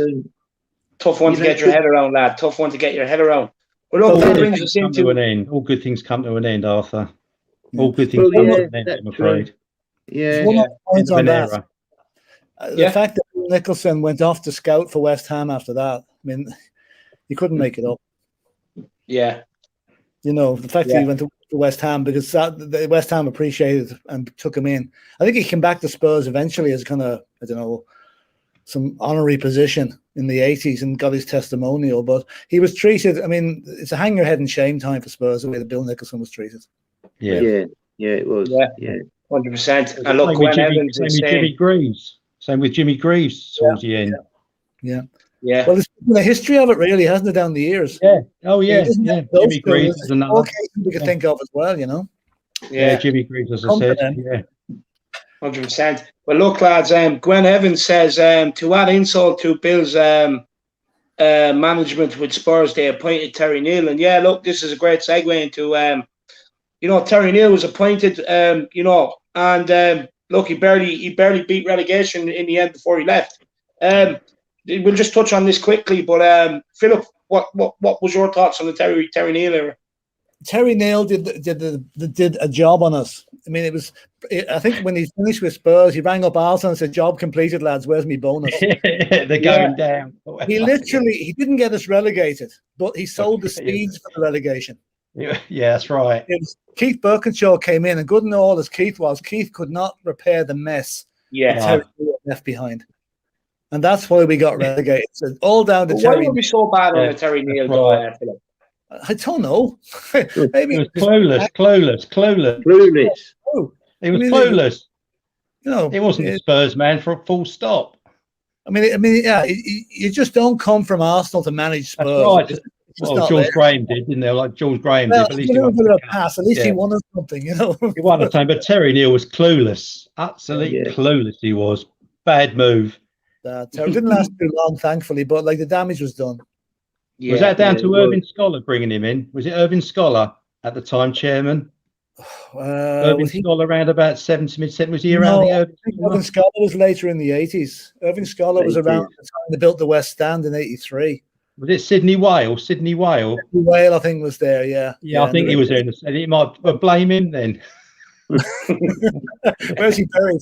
A: tough one to get your head around, lad. Tough one to get your head around. Well, look, that brings us into
C: an end. All good things come to an end, Arthur. All good things come to an end, I'm afraid.
B: Yeah. One point on that. The fact that Nicholson went off to scout for West Ham after that, I mean, you couldn't make it up.
A: Yeah.
B: You know, the fact that he went to West Ham, because the West Ham appreciated and took him in. I think he came back to Spurs eventually as kind of, I don't know, some honorary position in the 80s and got his testimonial. But he was treated, I mean, it's a hang your head in shame time for Spurs, the way that Bill Nicholson was treated.
C: Yeah.
D: It was. Yeah.
A: 100%. And look, Gwen Evans is saying...
C: Jimmy Greaves. Same with Jimmy Greaves towards the end.
A: Yeah.
B: Well, there's been a history of it, really, hasn't it, down the years?
C: Yeah. Oh, yeah. Jimmy Greaves is another.
B: All cases we could think of as well, you know?
C: Yeah, Jimmy Greaves, as I said. Yeah.
A: 100%. Well, look, lads, Gwen Evans says, to add insult to Bill's management with Spurs, they appointed Terry Neal. And yeah, look, this is a great segue into, you know, Terry Neal was appointed, you know, and look, he barely beat relegation in the end before he left. We'll just touch on this quickly, but Philip, what was your thoughts on the Terry Neal era?
B: Terry Neal did a job on us. I mean, I think when he finished with Spurs, he rang up Arsenal and said, "Job completed, lads. Where's me bonus?"
C: They're going down.
B: He didn't get us relegated, but he sowed the seeds for the relegation.
C: Yeah, that's right.
B: Keith Birkinshaw came in, and good and all as Keith was, Keith could not repair the mess that Terry Neal left behind. And that's why we got relegated. So all down to Terry.
A: Why were we so bad on the Terry Neal, Philip?
B: I don't know. Maybe
C: it was clueless. He was clueless.
B: You know,
C: he wasn't a Spurs man for a full stop.
B: I mean, yeah. You just don't come from Arsenal to manage Spurs.
C: That's right. Well, George Graham did, didn't they? Like George Graham did. At least he won
B: a pass. At least he won something, you know.
C: He won a time, but Terry Neal was clueless. Absolutely clueless. He was. Bad move.
B: Terry didn't last too long, thankfully, but like the damage was done.
C: Was that down to Irving Scholar bringing him in? Was it Irving Scholar at the time, chairman? Irving Scholar around about 70 mid-70. Was he around
B: Irving Scholar was later in the 80s. Irving Scholar was around the time they built the West Stand in 83.
C: Was it Sidney Wale? Sidney Wale,
B: I think, was there, yeah.
C: I think he was there. And he might blame him then.
B: Where's he buried?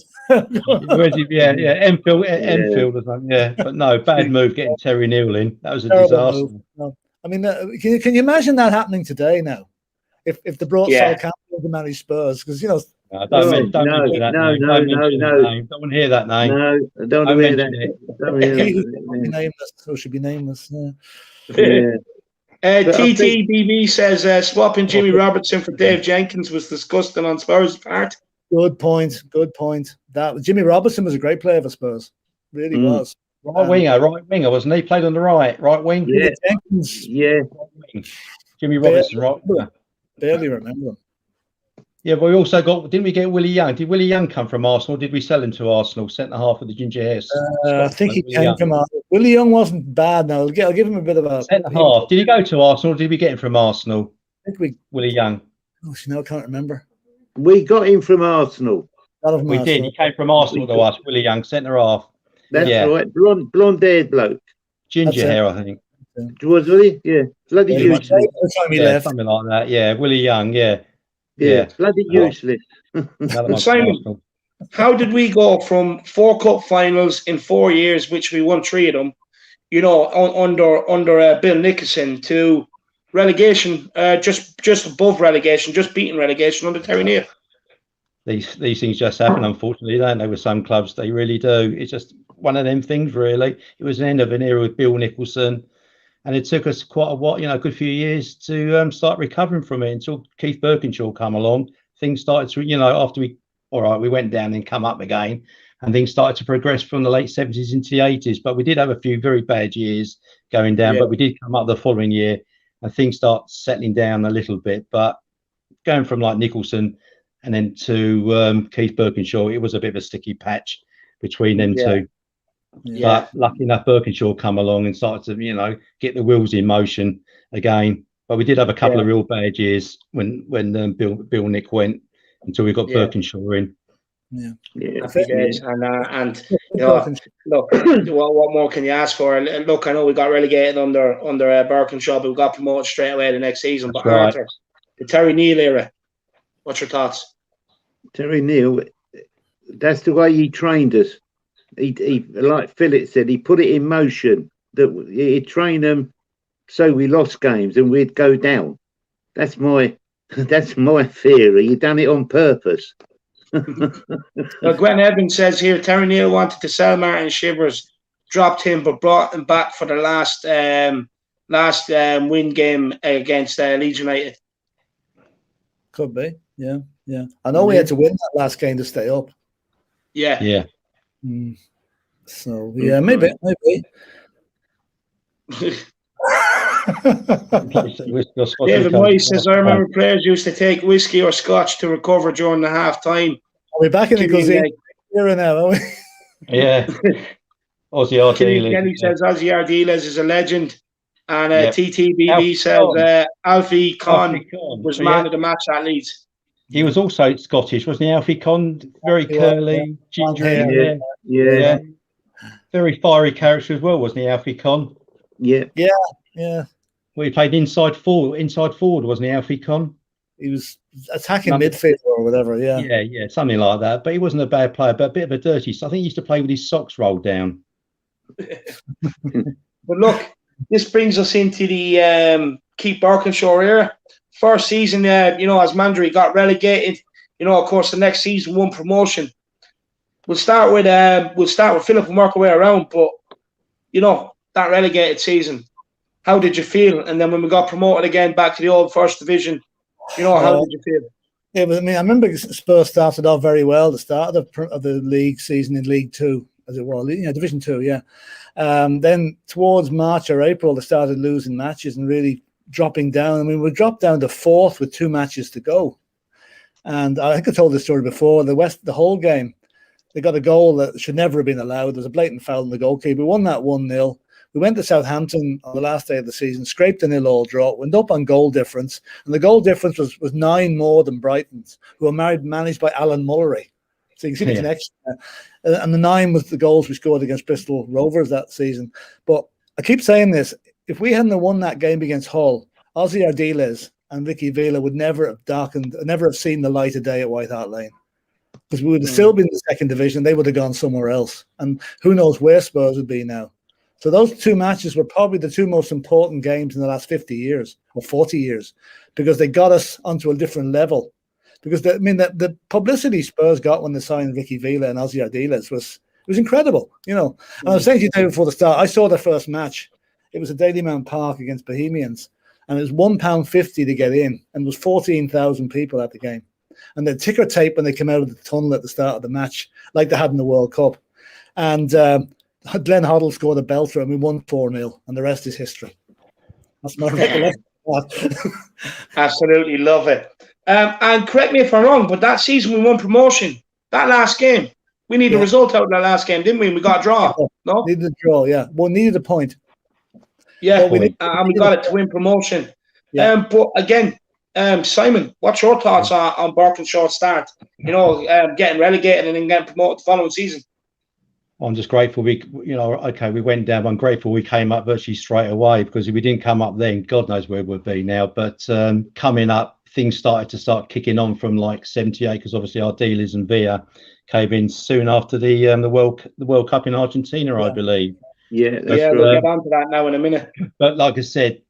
C: Where's he? Yeah, Enfield or something. Yeah, but no, bad move getting Terry Neal in. That was a disaster.
B: No. I mean, can you imagine that happening today now? If they brought Sol Campbell to manage Spurs, because you know.
C: Don't mention that name. Don't want to hear that name.
D: No, don't want to hear that.
B: Nameless, or should be nameless.
A: Yeah. TTBB says swapping Jimmy Robertson for Dave Jenkins was disgusting on Spurs' part.
B: Good point. That Jimmy Robertson was a great player for Spurs. Really was.
C: Right winger, wasn't he? Played on the right wing.
B: Yeah, Jenkins.
C: Yeah. Jimmy Robertson, right winger.
B: Barely remember him.
C: Yeah, but we also didn't we get Willie Young? Did Willie Young come from Arsenal? Did we sell him to Arsenal? Centre half with the ginger hair.
B: I think he came from Arsenal. Willie Young wasn't bad. Now I'll give him a bit of a
C: centre half. Did he go to Arsenal? Or did we get him from Arsenal?
B: I think
C: Willie Young.
B: Oh, I can't remember.
D: We got him from Arsenal.
C: We did. He came from Arsenal to us. Willie Young, centre half.
D: That's right. Blonde-haired bloke.
C: Ginger hair, I think.
D: Was he? Yeah. Bloody useless.
C: Something like that. Yeah. Willie Young. Yeah.
D: Bloody useless.
A: Simon, how did we go from 4 cup finals in 4 years, which we won 3 of them, you know, under Bill Nicholson, to relegation, just above relegation, just beating relegation under Terry Neal?
C: These things just happen, unfortunately, don't they? With some clubs, they really do. It's just one of them things, really. It was the end of an era with Bill Nicholson. And it took us quite a while, a good few years to start recovering from it until Keith Birkinshaw come along. Things started to, after we went down and come up again, and things started to progress from the late 70s into the 80s. But we did have a few very bad years going down, but we did come up the following year and things start settling down a little bit. But going from like Nicholson and then to Keith Birkinshaw, it was a bit of a sticky patch between them two. Yeah. But lucky enough, Birkinshaw come along and started to, get the wheels in motion again. But we did have a couple of real bad years when Bill Nick went until we got Birkinshaw in.
A: Happy days. And look, what more can you ask for? Look, I know we got relegated under Birkinshaw, but we got promoted straight away the next season. But Arthur, the Terry Neal era, what's your thoughts?
D: Terry Neal, that's the way he trained us. He like Philip said, he put it in motion. That he trained them so we lost games and we'd go down. That's my theory. You done it on purpose.
A: Well, Gwen Evans says here, Terry Neal wanted to sell Martin Shivers, dropped him, but brought him back for the last win game against Leeds United.
B: Could be, yeah. I know we had to win that last game to stay up.
A: Yeah.
B: So yeah, maybe.
A: David Moyes says, I remember players used to take whiskey or scotch to recover during the half time.
B: Are we back in the cuisine era now, are we?
C: Yeah. Ozzy Ardiles.
A: Kelly says Ozzy Ardiles is a legend. And TTBB says Alfie Conn was man of the match at Leeds.
C: He was also Scottish, wasn't he? Alfie Conn, very curly, ginger.
D: Yeah.
C: Very fiery character as well, wasn't he, Alfie Conn?
D: Yeah.
C: Well, he played inside forward, wasn't he, Alfie Conn?
B: He was attacking midfield or whatever,
C: Yeah, something like that. But he wasn't a bad player, but a bit of a dirty. So I think he used to play with his socks rolled down.
A: But look, this brings us into the Keith Birkinshaw era. First season, as manager, he got relegated. Of course, the next season won promotion. We'll start with Philip and work our way around. But that relegated season, how did you feel? And then when we got promoted again back to the old First Division, how did you feel?
B: Yeah, but I remember Spurs started off very well. The start of the league season in League Two, as it was, Division Two, yeah. Then towards March or April, they started losing matches and really dropping down. I mean, we dropped down to fourth with 2 matches to go. And I think I told this story before. The whole game, they got a goal that should never have been allowed. There was a blatant foul on the goalkeeper. We won that 1-0. We went to Southampton on the last day of the season, scraped a 0-0 draw, went up on goal difference, and the goal difference was 9 more than Brighton's, who were managed by Alan Mullery. So you can see the connection there. And the 9 was the goals we scored against Bristol Rovers that season. But I keep saying this, if we hadn't won that game against Hull, Ozzy Ardiles and Ricky Villa would never have seen the light of day at White Hart Lane. Because we would have still been in the second division, they would have gone somewhere else. And who knows where Spurs would be now. So those 2 matches were probably the 2 most important games in the last 50 years or 40 years, because they got us onto a different level. Because the publicity Spurs got when they signed Ricky Villa and Ozzy Ardiles was incredible, And I was saying to you today before the start, I saw their first match. It was at Dalymount Park against Bohemians, and it was £1.50 to get in, and there was 14,000 people at the game. And they ticker tape when they came out of the tunnel at the start of the match, like they had in the World Cup. And Glenn Hoddle scored a belter, and we won 4-0, and the rest is history. That's my recollection.
A: Absolutely love it. And correct me if I'm wrong, but that season we won promotion. That last game, we needed a result out of that last game, didn't we? We got a draw. No,
B: needed a draw. Yeah, well, needed a point.
A: Yeah, and we got it to win promotion. Yeah. But again, Simon, what's your thoughts on Birkinshaw's start? Getting relegated and then getting promoted the following season.
C: I'm just grateful we went down. I'm grateful we came up virtually straight away, because if we didn't come up then, God knows where we'd be now. But coming up, things started to kicking on from like 78, because obviously our dealers and Villa came in soon after the World Cup in Argentina, I believe.
D: Yeah,
A: we'll get on to that now in a minute.
C: But like I said,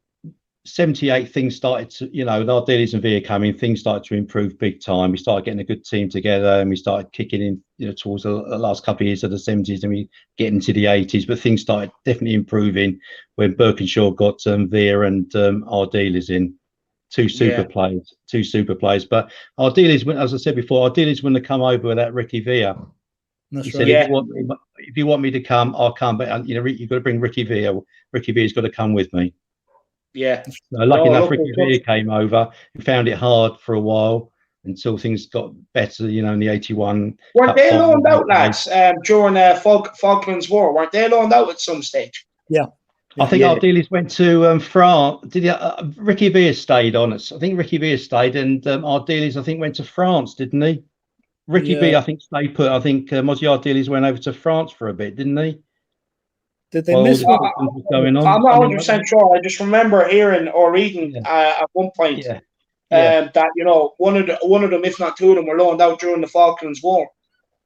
C: 78, things started to, with our dealers and Villa coming, things started to improve big time. We started getting a good team together, and we started kicking in, towards the last couple of years of the 70s, and we get into the 80s. But things started definitely improving when Birkinshaw got Villa and our dealers in. Two super players. But our dealers, as I said before, our dealers wouldn't have come over without Ricky Villa.
B: That's
C: he
B: right.
C: said, if you want me to come, I'll come. But you've got to bring Ricky Villa. Ricky Villa's got to come with me.
A: Yeah.
C: So lucky enough, Ricky Villa came over. We found it hard for a while until things got better. In the 81.
A: Weren't they loaned out, lads, during Falklands War? Weren't they loaned out at some stage?
B: Yeah.
C: I think our dealers went to France. Ricky Villa stayed on us? I think Ricky Villa stayed, and our dealers, I think, went to France, didn't he? Ricky Villa, I think, stayed put. I think Mozzie, our dealers, went over to France for a bit, didn't they?
B: Did they miss
C: what going on?
A: I'm not 100% sure. I just remember hearing or reading at one point that one of them, if not 2 of them, were loaned out during the Falklands War.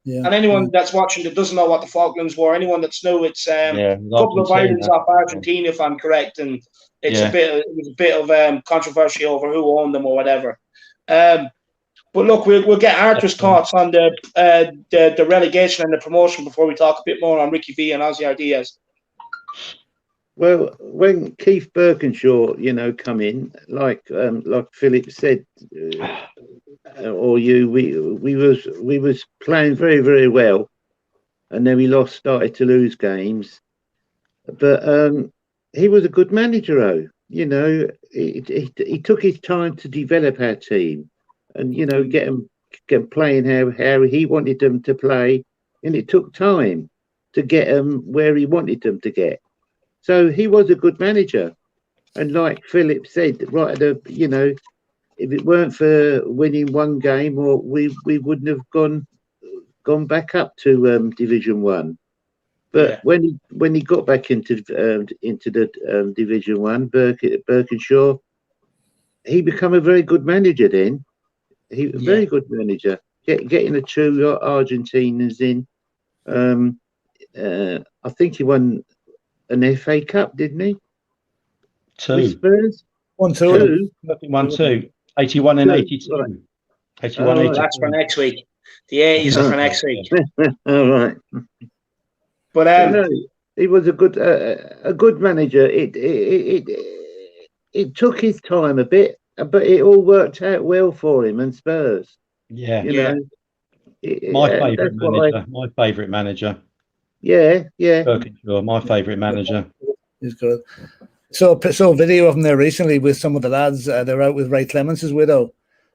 B: Yeah.
A: And anyone that's watching that doesn't know what the Falklands were, anyone that's new, it's a couple of islands off Argentina, if I'm correct, and it's it was a bit of controversy over who owned them or whatever. But look, we'll get Arthur's thoughts on the relegation and the promotion before we talk a bit more on Ricky V and Ozzy Diaz.
D: Well, when Keith Birkinshaw, come in, like Philip said, or you, we was playing very, very well, and then we started to lose games. But he was a good manager, though. He took his time to develop our team, and get them playing how he wanted them to play, and it took time to get them where he wanted them to get. So he was a good manager, and like Philip said, right at the, if it weren't for winning one game, or we wouldn't have gone back up to Division 1. But when he got back into the Division 1, Birkinshaw, he became a very good manager. Then very good manager, getting the two Argentinians in. I think he won an FA Cup, didn't he?
C: Two.
D: Spurs?
B: 1-2.
C: 1-2. 81 and 82.
D: Right.
C: 81, 82.
A: That's for next week. The 80s are for next week.
D: All right.
A: But
D: no, he was a good manager. It took his time a bit, but it all worked out well for him and Spurs.
C: Yeah.
D: My
C: favourite manager.
D: Yeah.
C: Birkinshaw, my favourite manager.
B: He's good. So a video of him there recently with some of the lads. They're out with Ray Clements' widow,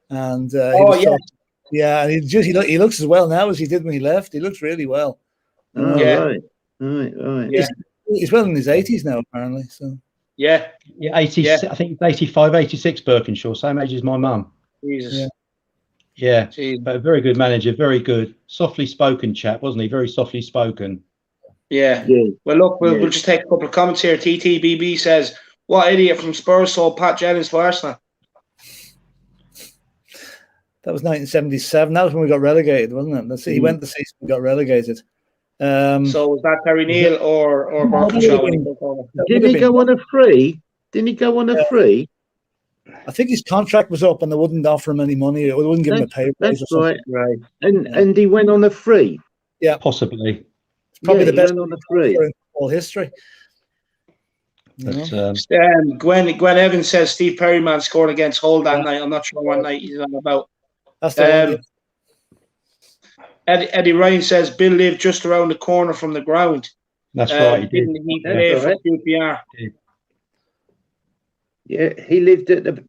B: and and he looks as well now as he did when he left. He looks really well.
D: Right.
A: Yeah.
B: He's well in his 80s now, apparently. So
C: 80. I think it's 85, 86. Birkinshaw, same age as my mum.
A: Jesus.
C: Yeah. But a very good manager, very good, softly spoken chap, wasn't he? Very softly spoken.
A: Yeah. Well, look, we'll just take a couple of comments here. TTBB says, "What idiot from Spurs sold Pat Jennings to Arsenal?"
B: That was 1977. That was when we got relegated, wasn't it? He went the season we got relegated.
A: So was that Terry Neal or Birkinshaw when he took over?
D: Didn't he go on a free?
B: I think his contract was up and they wouldn't offer him any money. Or they wouldn't give him a pay raise or something.
D: Right. And he went on a free.
B: Yeah,
C: possibly.
B: It's probably the best
D: on the free
B: in all history.
C: But,
A: Gwen Evans says Steve Perryman scored against Hull that night. I'm not sure what night he's on about.
B: That's the one.
A: Eddie Ryan says Bill lived just around the corner from the ground.
C: That's right.
A: Didn't he play for QPR?
D: Yeah, he lived at the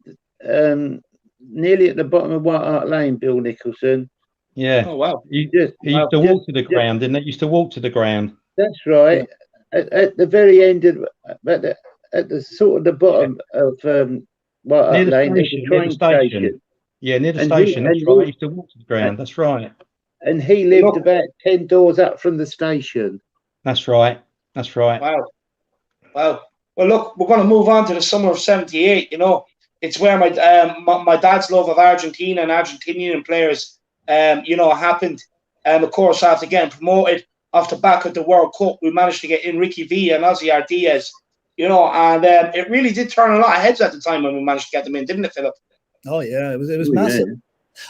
D: nearly at the bottom of White Hart Lane, Bill Nicholson.
C: Yeah.
A: Oh wow.
C: He used to walk to the ground, didn't he? Used to walk to the ground.
D: That's right. At the very end of at the sort of the bottom of White Hart Lane, there's a train station.
C: Yeah, near the station. That's right. He used to walk to the ground. That's right.
D: And he lived about 10 doors up from the station.
C: That's right.
A: Wow. Well, look, we're going to move on to the summer of '78. It's where my dad's love of Argentina and Argentinian players, happened. Of course, after getting promoted off the back of the World Cup, we managed to get in Ricky V and Ozzy Diaz. And it really did turn a lot of heads at the time when we managed to get them in, didn't it, Philip?
B: Oh yeah, it was massive. Yeah.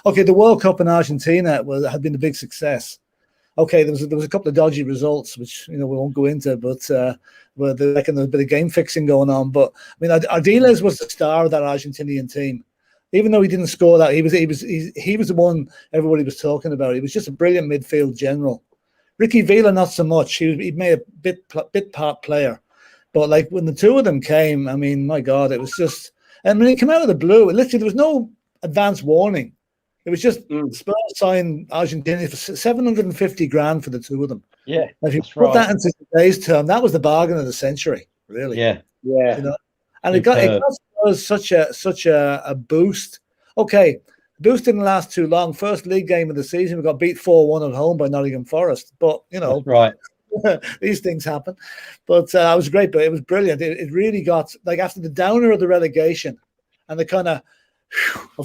B: Okay, the World Cup in Argentina had been a big success. Okay, there was a couple of dodgy results, which we won't go into, but there was a bit of game fixing going on. But I mean, Ardiles was the star of that Argentinian team. Even though he didn't score that, he was the one everybody was talking about. He was just a brilliant midfield general. Ricky Villa, not so much. He made a bit part player, but like when the two of them came, I mean, my God, it was just. I mean, it came out of the blue. Literally, there was no advance warning. It was just Spurs signed Argentina for 750 grand for the two of them.
C: Yeah,
B: if you put that into today's term, that was the bargain of the century, really.
C: Yeah.
B: And it got Spurs such a boost. Okay, the boost didn't last too long. First league game of the season, we got beat 4-1 at home by Nottingham Forest. But
C: that's right.
B: These things happen. But it was great. But it was brilliant. It really got like after the downer of the relegation and the kind of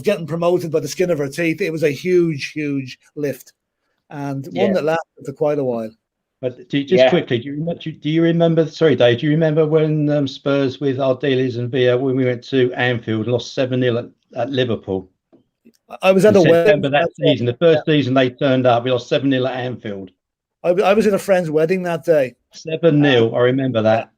B: getting promoted by the skin of our teeth, it was a huge lift. and one that lasted for quite a while.
C: But quickly, do you remember? Sorry, Dave. Do you remember when Spurs with Ardiles and Villa, when we went to Anfield, lost 7-0 at Liverpool?
B: I was at a wedding.
C: September that season, the first season they turned up, we lost 7-0 at Anfield.
B: I was at a friend's wedding that day.
C: 7-0. I remember that.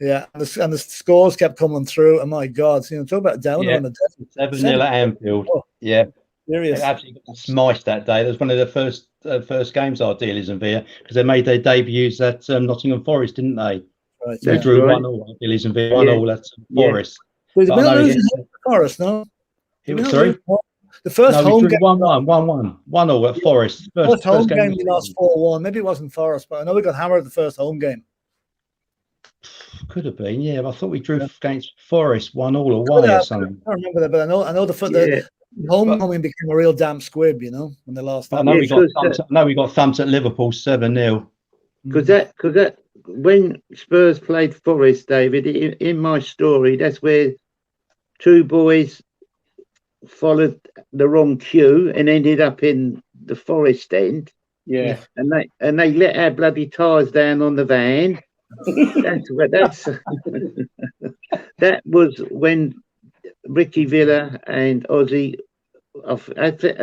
B: Yeah, and the scores kept coming through. And my God, talk about downer on the desert.
C: 7-0 at Anfield.
B: Oh,
C: yeah.
B: Serious.
C: They absolutely got smashed that day. That was one of the first games Ardiles and Villa, because they made their debuts at Nottingham Forest, didn't they?
B: Right.
C: They drew 1-0. Ardiles and Villa 1-0 at Forest.
B: Well, we didn't lose to Forest, no?
C: Sorry?
B: The first home game
C: 1-1 at Forest.
B: First home game we lost 4-1. Maybe it wasn't Forest, but I know we got hammered the first home game.
C: Could have been, yeah. But I thought we drew against Forest 1-0 away or something.
B: I don't remember that, but I know the homecoming became a real damn squib, when they lost.
C: I know we got thumped at Liverpool 7-0.
D: Because that when Spurs played Forest, David, in my story, that's where two boys followed the wrong queue and ended up in the Forest end.
A: Yeah,
D: and they let our bloody tyres down on the van. That was when Ricky Villa and Ozzy,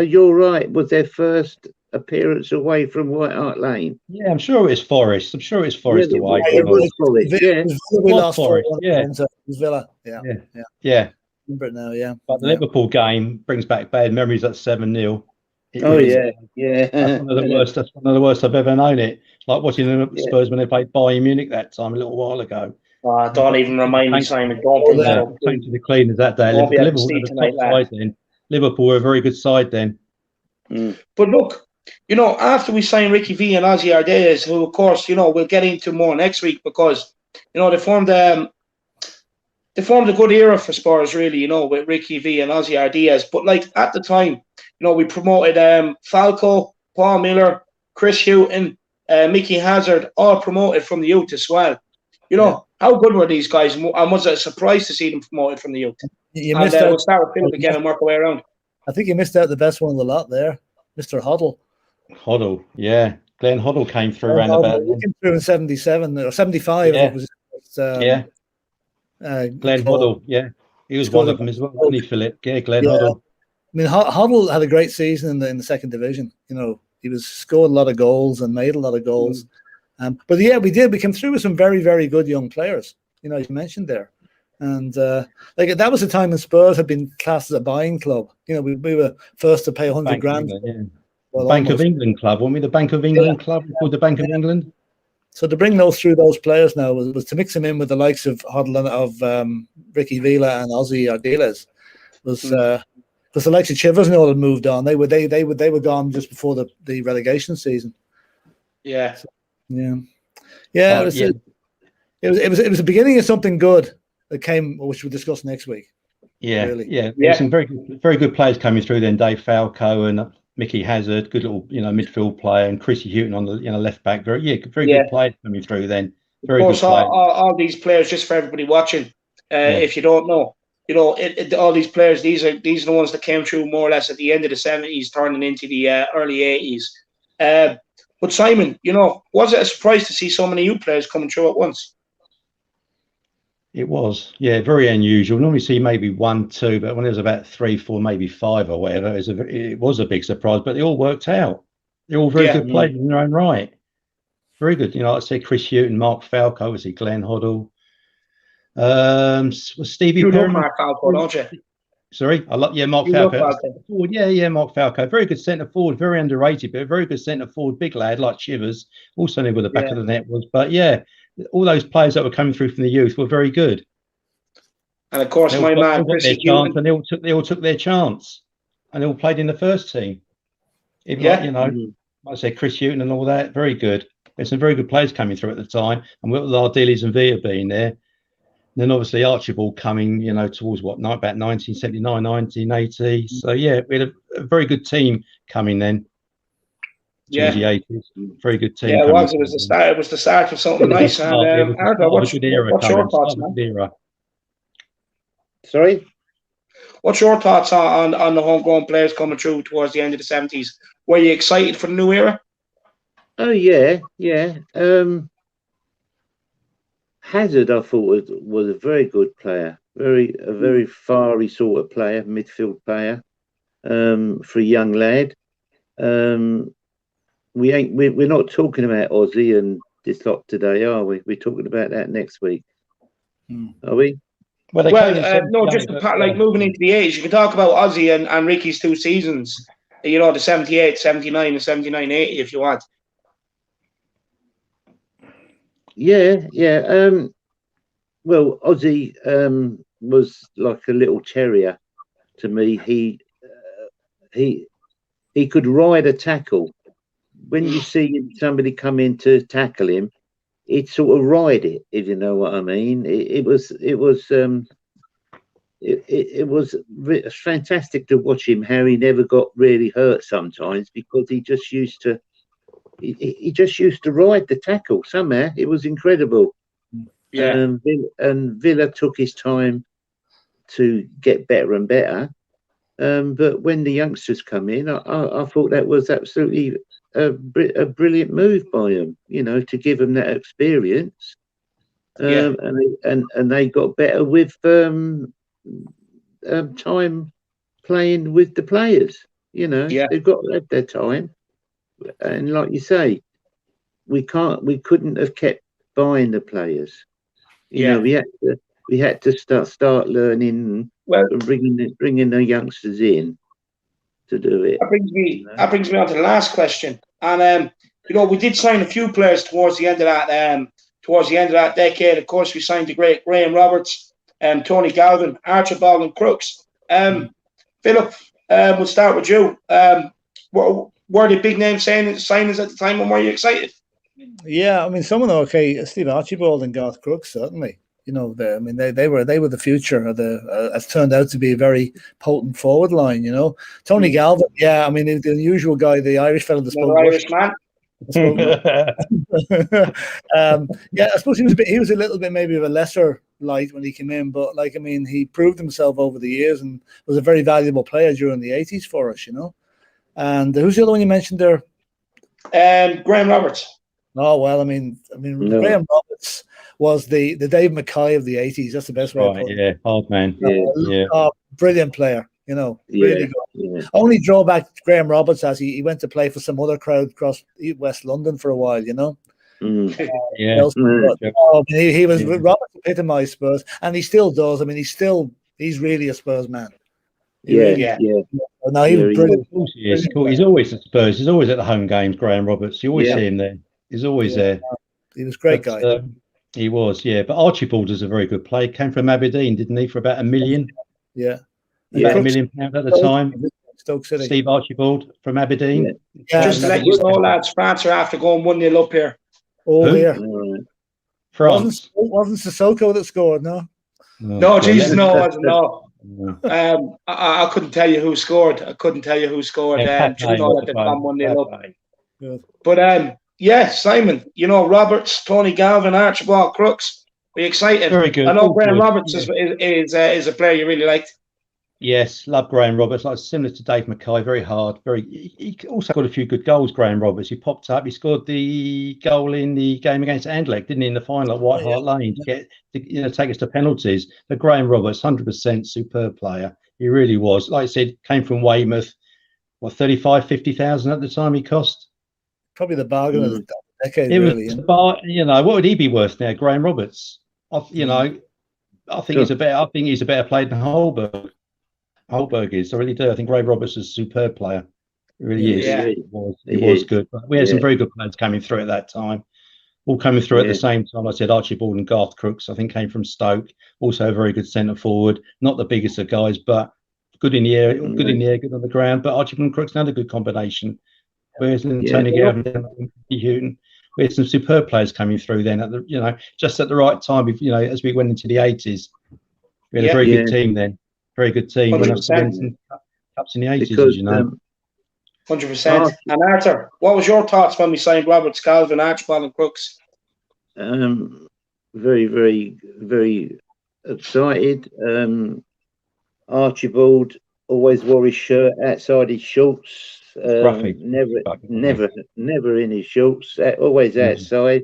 D: you're right, was their first appearance away from White Hart Lane.
C: Yeah, I'm sure it's Forest. away.
D: It was Forest.
B: We lost
C: Forest.
B: It was Villa.
C: Yeah.
B: Remember it now, yeah.
C: But the Liverpool game brings back bad memories at 7-0.
D: Yeah.
C: That's one of the worst. That's one of the worst I've ever known it. Like watching the Spurs when they played Bayern Munich that time a little while ago.
A: Don't even remind me, Simon. Don't bring that up.
C: Came to the cleaners that day. Liverpool were the top side then. Liverpool were a very good side then.
A: But look, after we signed Ricky V and Ozzy Ardiles, who of course, we'll get into more next week, because they formed a good era for Spurs, really, with Ricky V and Ozzy Ardiles. But like at the time, we promoted Falco, Paul Miller, Chris Hughton, Mickey Hazard, all promoted from the youth as well. How good were these guys? And was it a surprise to see them promoted from the youth? We'll start with Philip again and work our way around.
B: I think you missed out the best one of the lot there, Mr. Hoddle.
C: Hoddle, yeah. Glenn Hoddle came through around about.
B: He came through in 77 or 75.
C: Yeah.
B: I think it was,
C: Glenn Hoddle, yeah. He was one of them as well, wasn't he, Philip? Yeah, Glenn Hoddle.
B: I mean, Hoddle had a great season in the second division. He was scored a lot of goals and made a lot of goals. But yeah, we came through with some very, very good young players. You mentioned there, and that was a time when Spurs had been classed as a buying club. We were first to pay 100 grand.
C: Bank of England club, weren't we? The Bank of England club, called the Bank of England.
B: So to bring those players now was to mix them in with the likes of Hoddle, of Ricky Villa and Ozzy Ardiles. Was because the likes of Chivers and all had moved on. They were gone just before the relegation season.
A: Yeah.
B: It was the beginning of something good that came, which we'll discuss next week.
C: There's some very good players coming through then. Dave Falco and Mickey Hazard, good little midfield player, and Chrissy Hughton on the left back. Very good players coming through then. Very good players.
A: All these players, just for everybody watching, if you don't know, all these players, these are the ones that came through more or less at the end of the 70s, turning into the early 80s. But Simon, was it a surprise to see so many new players coming through at once?
C: It was, very unusual. Normally see maybe 1, 2, but when there was about 3, 4, maybe 5 or whatever, it was a big surprise. But they all worked out. They're all very good players in their own right. Very good. Like I said, Chris Hughton, Mark Falco, was he Glenn Hoddle? Was Stevie Perryman?
A: Mark Falco, don't you?
C: Sorry, Mark Falco. Forward. Mark Falco, very good centre forward, very underrated, but a very good centre forward, big lad like Chivers. Also knew where the back of the net was, but all those players that were coming through from the youth were very good.
A: And of course, my man, Chris Hughton,
C: and they all took their chance, and they all played in the first team. Like I said, Chris Hughton and all that, very good. There's some very good players coming through at the time, and with Ardiles and Villa being there. Then obviously Archibald coming, towards about 1979, 1980. So we had a very good team coming then. Towards the 80s, very good team.
A: Yeah, it was. It was the start. It was the start of something nice. And what's your thoughts, man?
D: Sorry,
A: what's your thoughts on the homegrown players coming through towards the end of the 70s? Were you excited for the new era?
D: Oh yeah, yeah. Hazard, I thought was a very good player, very fiery sort of player, midfield player. For a young lad. Um, we're not talking about Aussie and this lot today, are we? We're talking about that next week, are we?
C: Well, they came in
A: No,
C: 78,
A: just like moving into the age. You can talk about Ozzy and Ricky's 2 seasons. You know, the 78, 79, and 79, 80 if you want.
D: Yeah, yeah. Well, Ozzy was like a little terrier to me. He could ride a tackle. When you see somebody come in to tackle him, he'd sort of ride it, if you know what I mean. It was fantastic to watch him. How he never got really hurt sometimes because he just used to ride the tackle somehow. It was incredible.
A: Yeah.
D: And Villa took his time to get better and better. But when the youngsters come in, I thought that was absolutely a brilliant move by him. You know, to give them that experience. And they got better with time playing with the players. You know, they've got their time, and like you say, we couldn't have kept buying the players. You know, we had to start learning and bringing the youngsters in to do it.
A: That brings me on to the last question. And you know, we did sign a few players towards the end of that decade. Of course, we signed the great Graham Roberts, Tony Galvin, Archibald, and Crooks. Philip, we'll start with you. Were the big name signings at the time, and were you excited?
B: Yeah, I mean, some of them okay. Steve Archibald and Garth Crooks, certainly. You know, they were the future of the has turned out to be a very potent forward line. You know, Tony Galvin. Yeah, I mean, the unusual guy, the Irish fellow that spoke
A: Irish man.
B: Yeah, I suppose he was a little bit maybe of a lesser light when he came in, but like I mean, he proved himself over the years and was a very valuable player during the 80s for us. You know, and who's the other one you mentioned there?
A: Graham Roberts.
B: Oh well, I mean, Graham Roberts was the Dave Mackay of the 80s. That's the best way to put it.
C: Yeah, hard man.
B: Brilliant player. You know, really good.
D: Yeah.
B: Only drawback to Graham Roberts as he went to play for some other crowd across West London for a while. You know. He was Roberts epitomised Spurs, and he still does. I mean, he's really a Spurs man. No, he was brilliant.
C: He's always at Spurs. He's always at the home games. Graham Roberts. You always see him there. He's always there.
B: He was a great guy.
C: He was, yeah. But Archibald is a very good player. Came from Aberdeen, didn't he, for about £1 million?
B: Yeah.
C: About £1 million at the time.
B: Stoke City.
C: Steve Archibald from Aberdeen.
A: Just to let you know, lads, France are after going 1-0 up here.
B: Here.
C: France.
B: Wasn't Sissoko that scored, no?
A: No, Jesus, no, it wasn't, no. I couldn't tell you who scored. Just know that they've gone 1-0 up. But yeah, Simon, you know, Roberts, Tony Galvin, Archibald, Crooks. Are you excited?
C: Very good.
A: I know Graham Roberts is a player you really liked.
C: Yes, love Graham Roberts. Like similar to Dave Mackay, very hard. He also got a few good goals. Graham Roberts. He popped up. He scored the goal in the game against Anderlecht, didn't he? In the final at White Hart Lane to take us to penalties. But Graham Roberts, 100% superb player. He really was. Like I said, came from Weymouth. What 50,000 at the time he cost?
B: Probably the bargain of the decade.
C: What would he be worth now, Graham Roberts? I think he's a better player than Holberg. Holberg is. I really do. I think Graham Roberts is a superb player. He really is.
A: Yeah.
C: He was good. But we had some very good players coming through at that time. All coming through at the same time. I said Archibald and Garth Crooks, I think, came from Stoke. Also a very good centre forward. Not the biggest of guys, but good in the air, good on the ground. But Archibald and Crooks, another good combination. Whereas Tony Galvin, Houghton. We had some superb players coming through then just at the right time, as we went into the 80s. We had a very good team then. Very good team. Went up to win some cups in the 80s, as you know.
A: 100%. And Arthur, what was your thoughts when we signed Roberts, Galvin, Archibald and Crooks?
D: Very, very, very excited. Archibald always wore his shirt outside his shorts
C: Scruffy.
D: Never in his shorts. Always outside.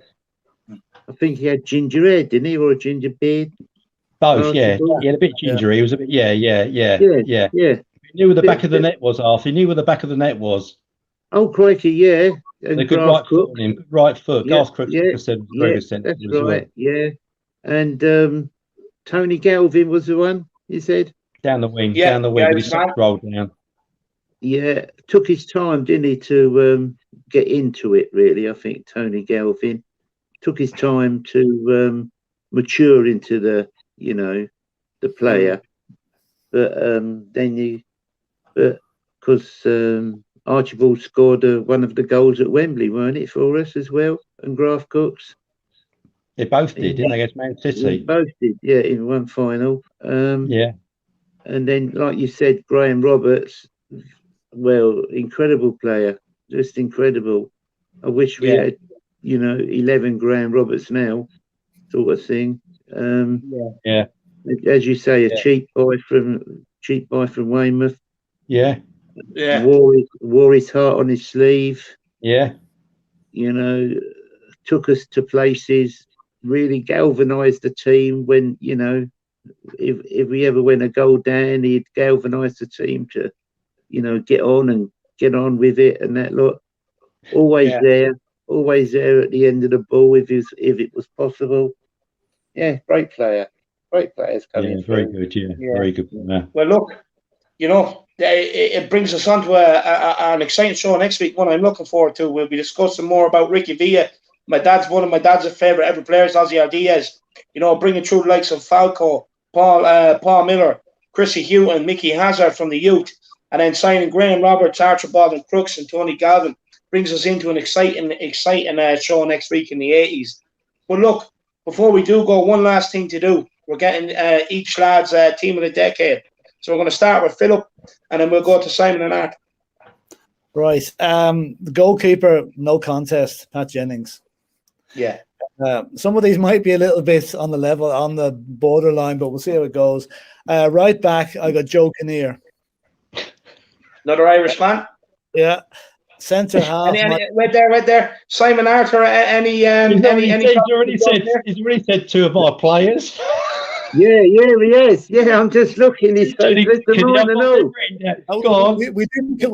D: I think he had ginger hair, didn't he, or a ginger beard?
C: Both, yeah. He had a bit gingery. He was a bit, yeah. He knew where the back of the net was, Arthur. He knew where the back of the net was.
D: Oh, crikey, yeah. And
C: a good right foot on him. Good right foot. Garth Crooks, like I said, was very good centre
D: that's right. Yeah. And Tony Galvin was the one, you said?
C: Down the wing, with his socks rolled down.
D: Yeah, took his time, didn't he, to get into it, really, I think, Tony Galvin. Took his time to mature into the player. But because Archibald scored one of the goals at Wembley, weren't it, for us as well? And Garth Crooks.
C: They both did, didn't they, against Man City?
D: They both did, yeah, in one final.
C: Yeah.
D: And then, like you said, Graham Roberts, well, incredible player, just incredible. I wish we had, 11 Graham Roberts now, sort of thing. As you say, a cheap boy from Weymouth.
C: Yeah.
D: Wore his heart on his sleeve.
C: Yeah.
D: Took us to places, really galvanised the team when, if we ever went a goal down, he'd galvanise the team to, get on with it and that lot. Always there at the end of the ball if it was possible. Yeah, great player. Great players coming
C: very good, very good.
A: Well, look, it brings us on to an exciting show next week, one I'm looking forward to. We'll be discussing more about Ricky Villa. One of my dad's favourite ever players, Ozzy Ardiaz. Bringing through the likes of Falco, Paul Miller, Chrissy Houghton, Mickey Hazard from the youth, and then signing Graham Roberts, Archibald and Crooks and Tony Galvin brings us into an exciting show next week in the 80s. But look, before we do go, one last thing to do. We're getting each lad's team of the decade. So we're going to start with Philip, and then we'll go to Simon and Art.
B: Right. The goalkeeper, no contest, Pat Jennings.
A: Yeah.
B: Some of these might be a little bit on the borderline, but we'll see how it goes. Right back, I got Joe Kinnear.
A: Another Irish man?
B: Yeah. Centre half.
A: Right there. Simon Arthur,
C: He's already said two of our players.
D: Yeah, he is. Yeah, I'm just looking. He's Go
B: on. We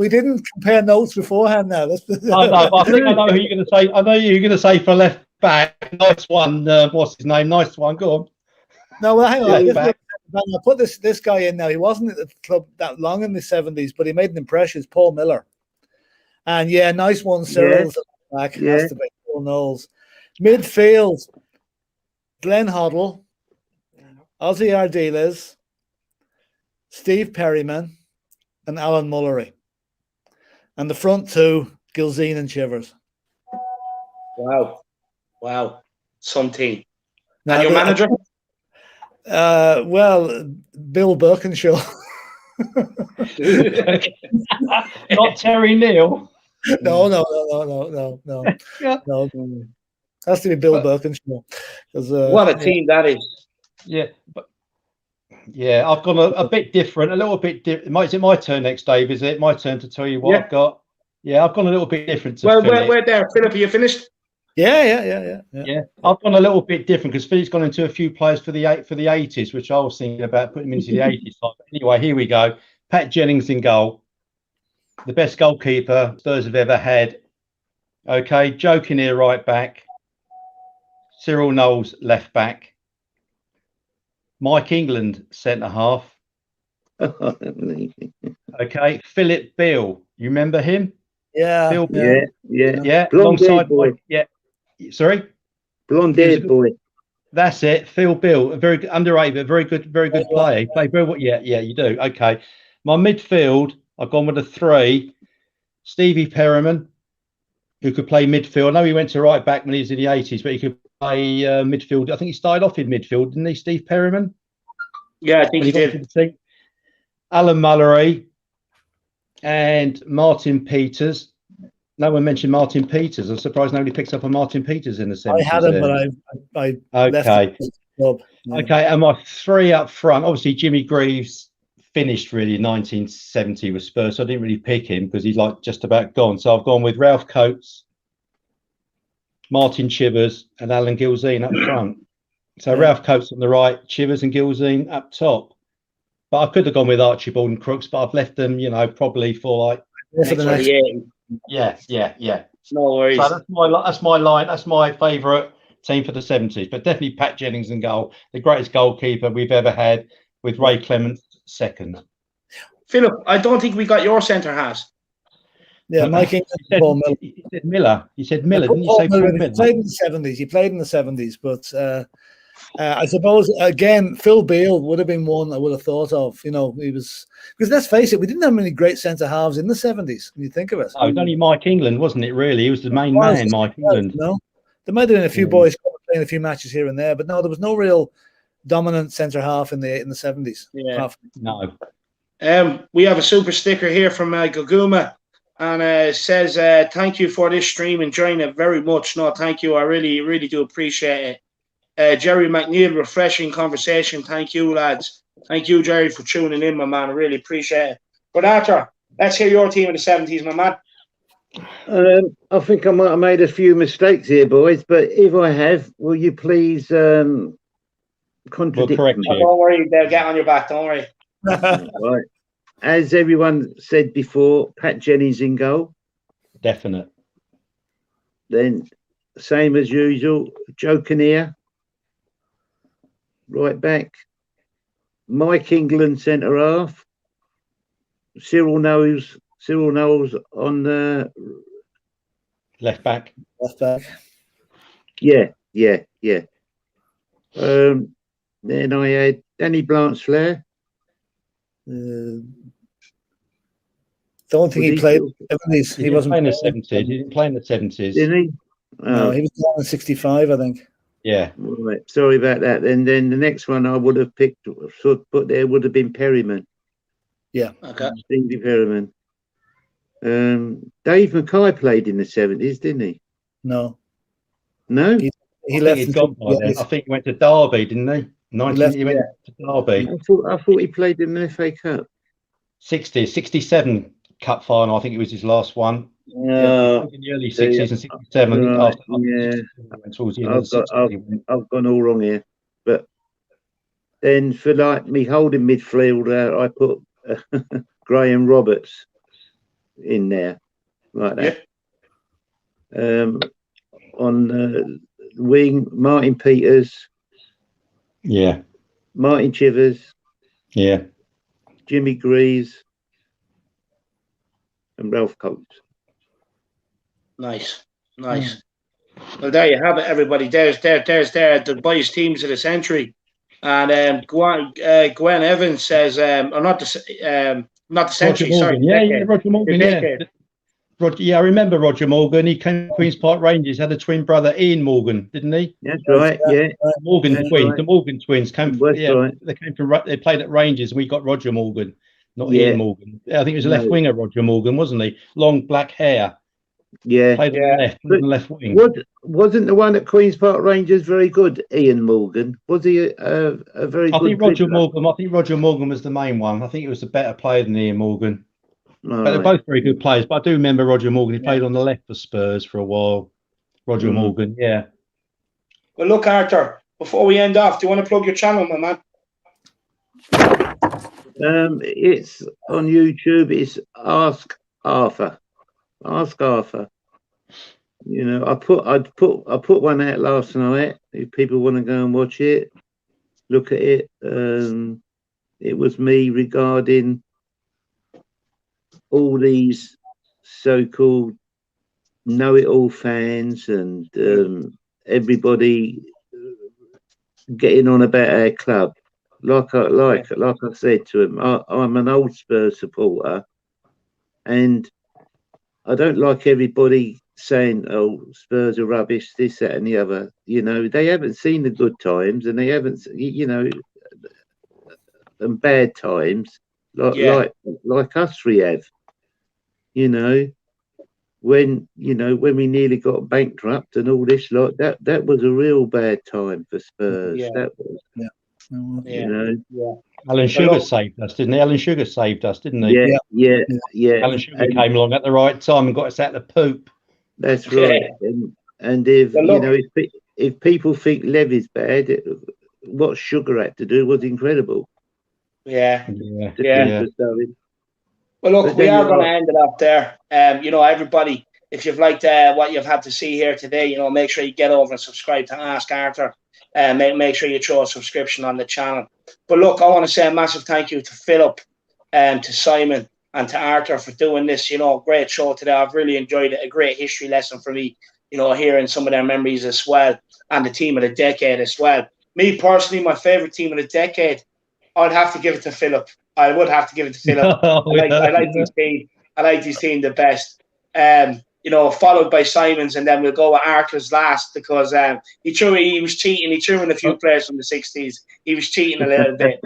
B: didn't compare notes beforehand. Now, I
C: think I know who you're going to say. I know you're going to say for left back. Nice one. What's his name? Nice one. Go on.
B: No, well, hang on. I'll put this guy in now. He wasn't at the club that long in the 70s, but he made an impression. It's Paul Miller. And nice one, Cyril. Back has to be Paul Knowles. Midfield, Glenn Hoddle, Ozzy Ardiles, Steve Perryman, and Alan Mullery. And the front two, Gilzine and Chivers.
A: Wow. Some team. Now, and your manager?
B: Bill Birkinshaw.
C: Not Terry Neal.
B: No. Has to be Bill Birkinshaw.
A: What a team that is.
C: Yeah, I've gone a bit different, a little bit different. Is it my turn next, Dave? Is it my turn to tell you what I've got? Yeah, I've gone a little bit different.
A: We're there. Philip, are you finished?
B: Yeah.
C: I've gone a little bit different because Philip's gone into a few players for the 80s, which I was thinking about putting him into the 80s. Anyway, here we go. Pat Jennings in goal, the best goalkeeper Spurs have ever had. Okay, Joe Kinnear right back, Cyril Knowles left back, Mike England centre half. Okay, Philip Beale, you remember him?
B: Yeah.
D: Phil Beale. Yeah.
C: Alongside boy. Yeah. Sorry.
D: Blonde-haired boy.
C: That's it. Phil Beale, a very good, underrated, but very good player. He played very well. Yeah, you do. Okay. My midfield, I've gone with a 3. Stevie Perryman, who could play midfield. I know he went to right back when he was in the 80s, but he could play midfield. I think he started off in midfield, didn't he, Steve Perryman?
A: Yeah, I think he did.
C: Alan Mullery and Martin Peters. No one mentioned Martin Peters. I'm surprised nobody picks up on Martin Peters in the 70s.
B: I had him, but I left the club.
C: Okay, and my 3 up front, obviously Jimmy Greaves, finished really in 1970 with Spurs, so I didn't really pick him because he's like just about gone. So I've gone with Ralph Coates, Martin Chivers, and Alan Gilzean up front. So Ralph Coates on the right, Chivers and Gilzean up top. But I could have gone with Archibald and Crooks, but I've left them, probably for like
A: next 28.
C: Yeah.
A: No worries.
C: So that's my line. That's my favourite team for the 70s. But definitely Pat Jennings in goal, the greatest goalkeeper we've ever had, with Ray Clements second.
A: Philip, I don't think we got your centre half.
B: Yeah, Mike England, Paul Miller.
C: He said Miller. You said Miller, didn't you say Paul Miller?
B: He played in the 70s. He played in the 70s, but I suppose again, Phil Beale would have been one I would have thought of. He was, because let's face it, we didn't have many great centre halves in the 70s. When you think of it,
C: it was only Mike England, wasn't it? Really, he was the main man, Mike England.
B: No, there might have been a few boys playing a few matches here and there, but no, there was no real dominant centre half in the 70s.
A: Yeah,
C: no.
A: We have a super sticker here from Guguma, and says, "Thank you for this stream, enjoying it very much." No, thank you. I really, really do appreciate it. Jerry McNeil, refreshing conversation. Thank you, lads. Thank you, Jerry, for tuning in, my man. I really appreciate it. But Arthur, let's hear your team in the 70s, my man.
D: I think I might have made a few mistakes here, boys, but if I have, will you please contradict me?
A: Oh, don't worry, they'll get on your back, don't worry.
D: Right. As everyone said before, Pat Jennings in goal.
C: Definite.
D: Then, same as usual, Joe Kinnear, right back. Mike England, centre half. Cyril Knowles on the
C: left back.
D: Yeah. Then I had Danny Blanchflower.
B: Don't think he played in the 70s.
C: He wasn't playing in the 70s. He didn't play in the 70s.
D: Didn't he?
B: No, he was born in 65, I think.
C: Yeah.
D: Right. Sorry about that. And then the next one I would have picked, but there would have been Perryman.
B: Yeah.
A: Okay.
D: Stevie Perryman. Dave Mackay played in the 70s, didn't he?
B: No.
D: No?
B: He left.
C: He'd gone by then. I think he went to Derby, didn't he? He went to Derby.
D: I thought he played in the FA Cup.
C: 67 cup final. I think it was his last one. In the early 60s and 67.
D: Right, I've gone all wrong here. But then for like me holding midfielder, I put Graham Roberts in there like that. On wing, Martin Peters.
C: Yeah.
D: Martin Chivers.
C: Yeah.
D: Jimmy Greaves. And Ralph Coates.
A: Nice. Well, there you have it, everybody. There's the boys' teams of the century. And Gwen Evans says, or not the century, sorry.
C: Yeah, Roger Morgan, I remember Roger Morgan. He came to Queen's Park Rangers, had a twin brother, Ian Morgan, didn't he?
D: That's right, yeah.
C: Morgan twins. Right. The Morgan twins came from,
D: right.
C: They played at Rangers, and we got Roger Morgan, not Ian Morgan. I think it was a left winger, Roger Morgan, wasn't he? Long black hair.
D: Yeah.
C: Played on the left wing.
D: Wasn't the one at Queen's Park Rangers very good, Ian Morgan? Was he a very good
C: I think Roger Morgan was the main one. I think he was a better player than Ian Morgan. But they're both very good players. But I do remember Roger Morgan. He played on the left for Spurs for a while. Roger Morgan, yeah.
A: Well, look, Arthur, before we end off, do you want to plug your channel, my man?
D: It's on YouTube. It's Ask Arthur. Ask Arthur. You know, I put one out last night. If people want to go and watch it, look at it. It was me regarding all these so-called know-it-all fans and everybody getting on about our club. Like I said to him, I'm an old Spurs supporter, and I don't like everybody saying, "Oh, Spurs are rubbish," this, that, and the other. You know, they haven't seen the good times, and they haven't, and bad times like us three have. You know, when we nearly got bankrupt and all this, that was a real bad time for Spurs.
B: Yeah.
D: That was,
A: Yeah.
D: you know.
A: Yeah.
C: Alan Sugar saved us, didn't he? Alan Sugar saved us, didn't he?
D: Yeah.
C: Alan Sugar came along at the right time and got us out the poop.
D: That's right. And if if people think Lev is bad, what Sugar had to do was incredible.
A: Yeah. Well, look,
D: But
A: we
D: then
A: are
D: you
A: going to
D: are-
A: end it up there. Everybody, if you've liked what you've had to see here today, make sure you get over and subscribe to Ask Arthur. Make sure you throw a subscription on the channel. But look, I want to say a massive thank you to Philip, to Simon, and to Arthur for doing this. Great show today. I've really enjoyed it. A great history lesson for me. Hearing some of their memories as well, and the team of the decade as well. Me personally, my favorite team of the decade, I'd have to give it to Philip. I would have to give it to Philip. I like his team. I like his team the best. Followed by Simon's, and then we'll go with Arthur's last because he was cheating. He threw in a few players from the 60s. He was cheating a little bit,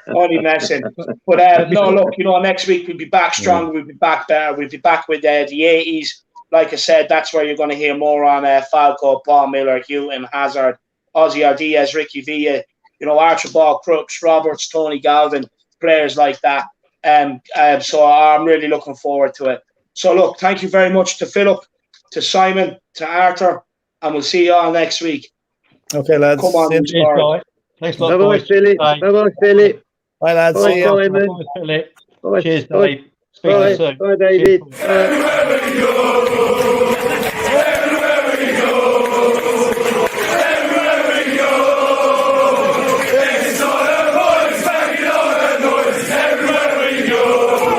A: only messing. But no, look, next week we'll be back stronger. We'll be back better. We'll be back with the 80s. Like I said, that's where you're going to hear more on Falco, Paul Miller, Houghton, Hazard, Ozzy Diaz, Ricky Villa, Archibald Crooks, Roberts, Tony Galvin, players like that. So I'm really looking forward to it. So look, thank you very much to Philip, to Simon, to Arthur, and we'll see you all next week.
B: Okay, lads.
A: Come on,
C: Thanks a lot,
D: Bye-bye, Philip. Bye-bye, Philip.
B: Bye, lads.
D: Bye,
B: See you.
D: Simon.
C: Bye, Philip.
D: Bye.
C: Cheers, Dave. Speak to you soon.
D: Bye, David.
C: Cheers.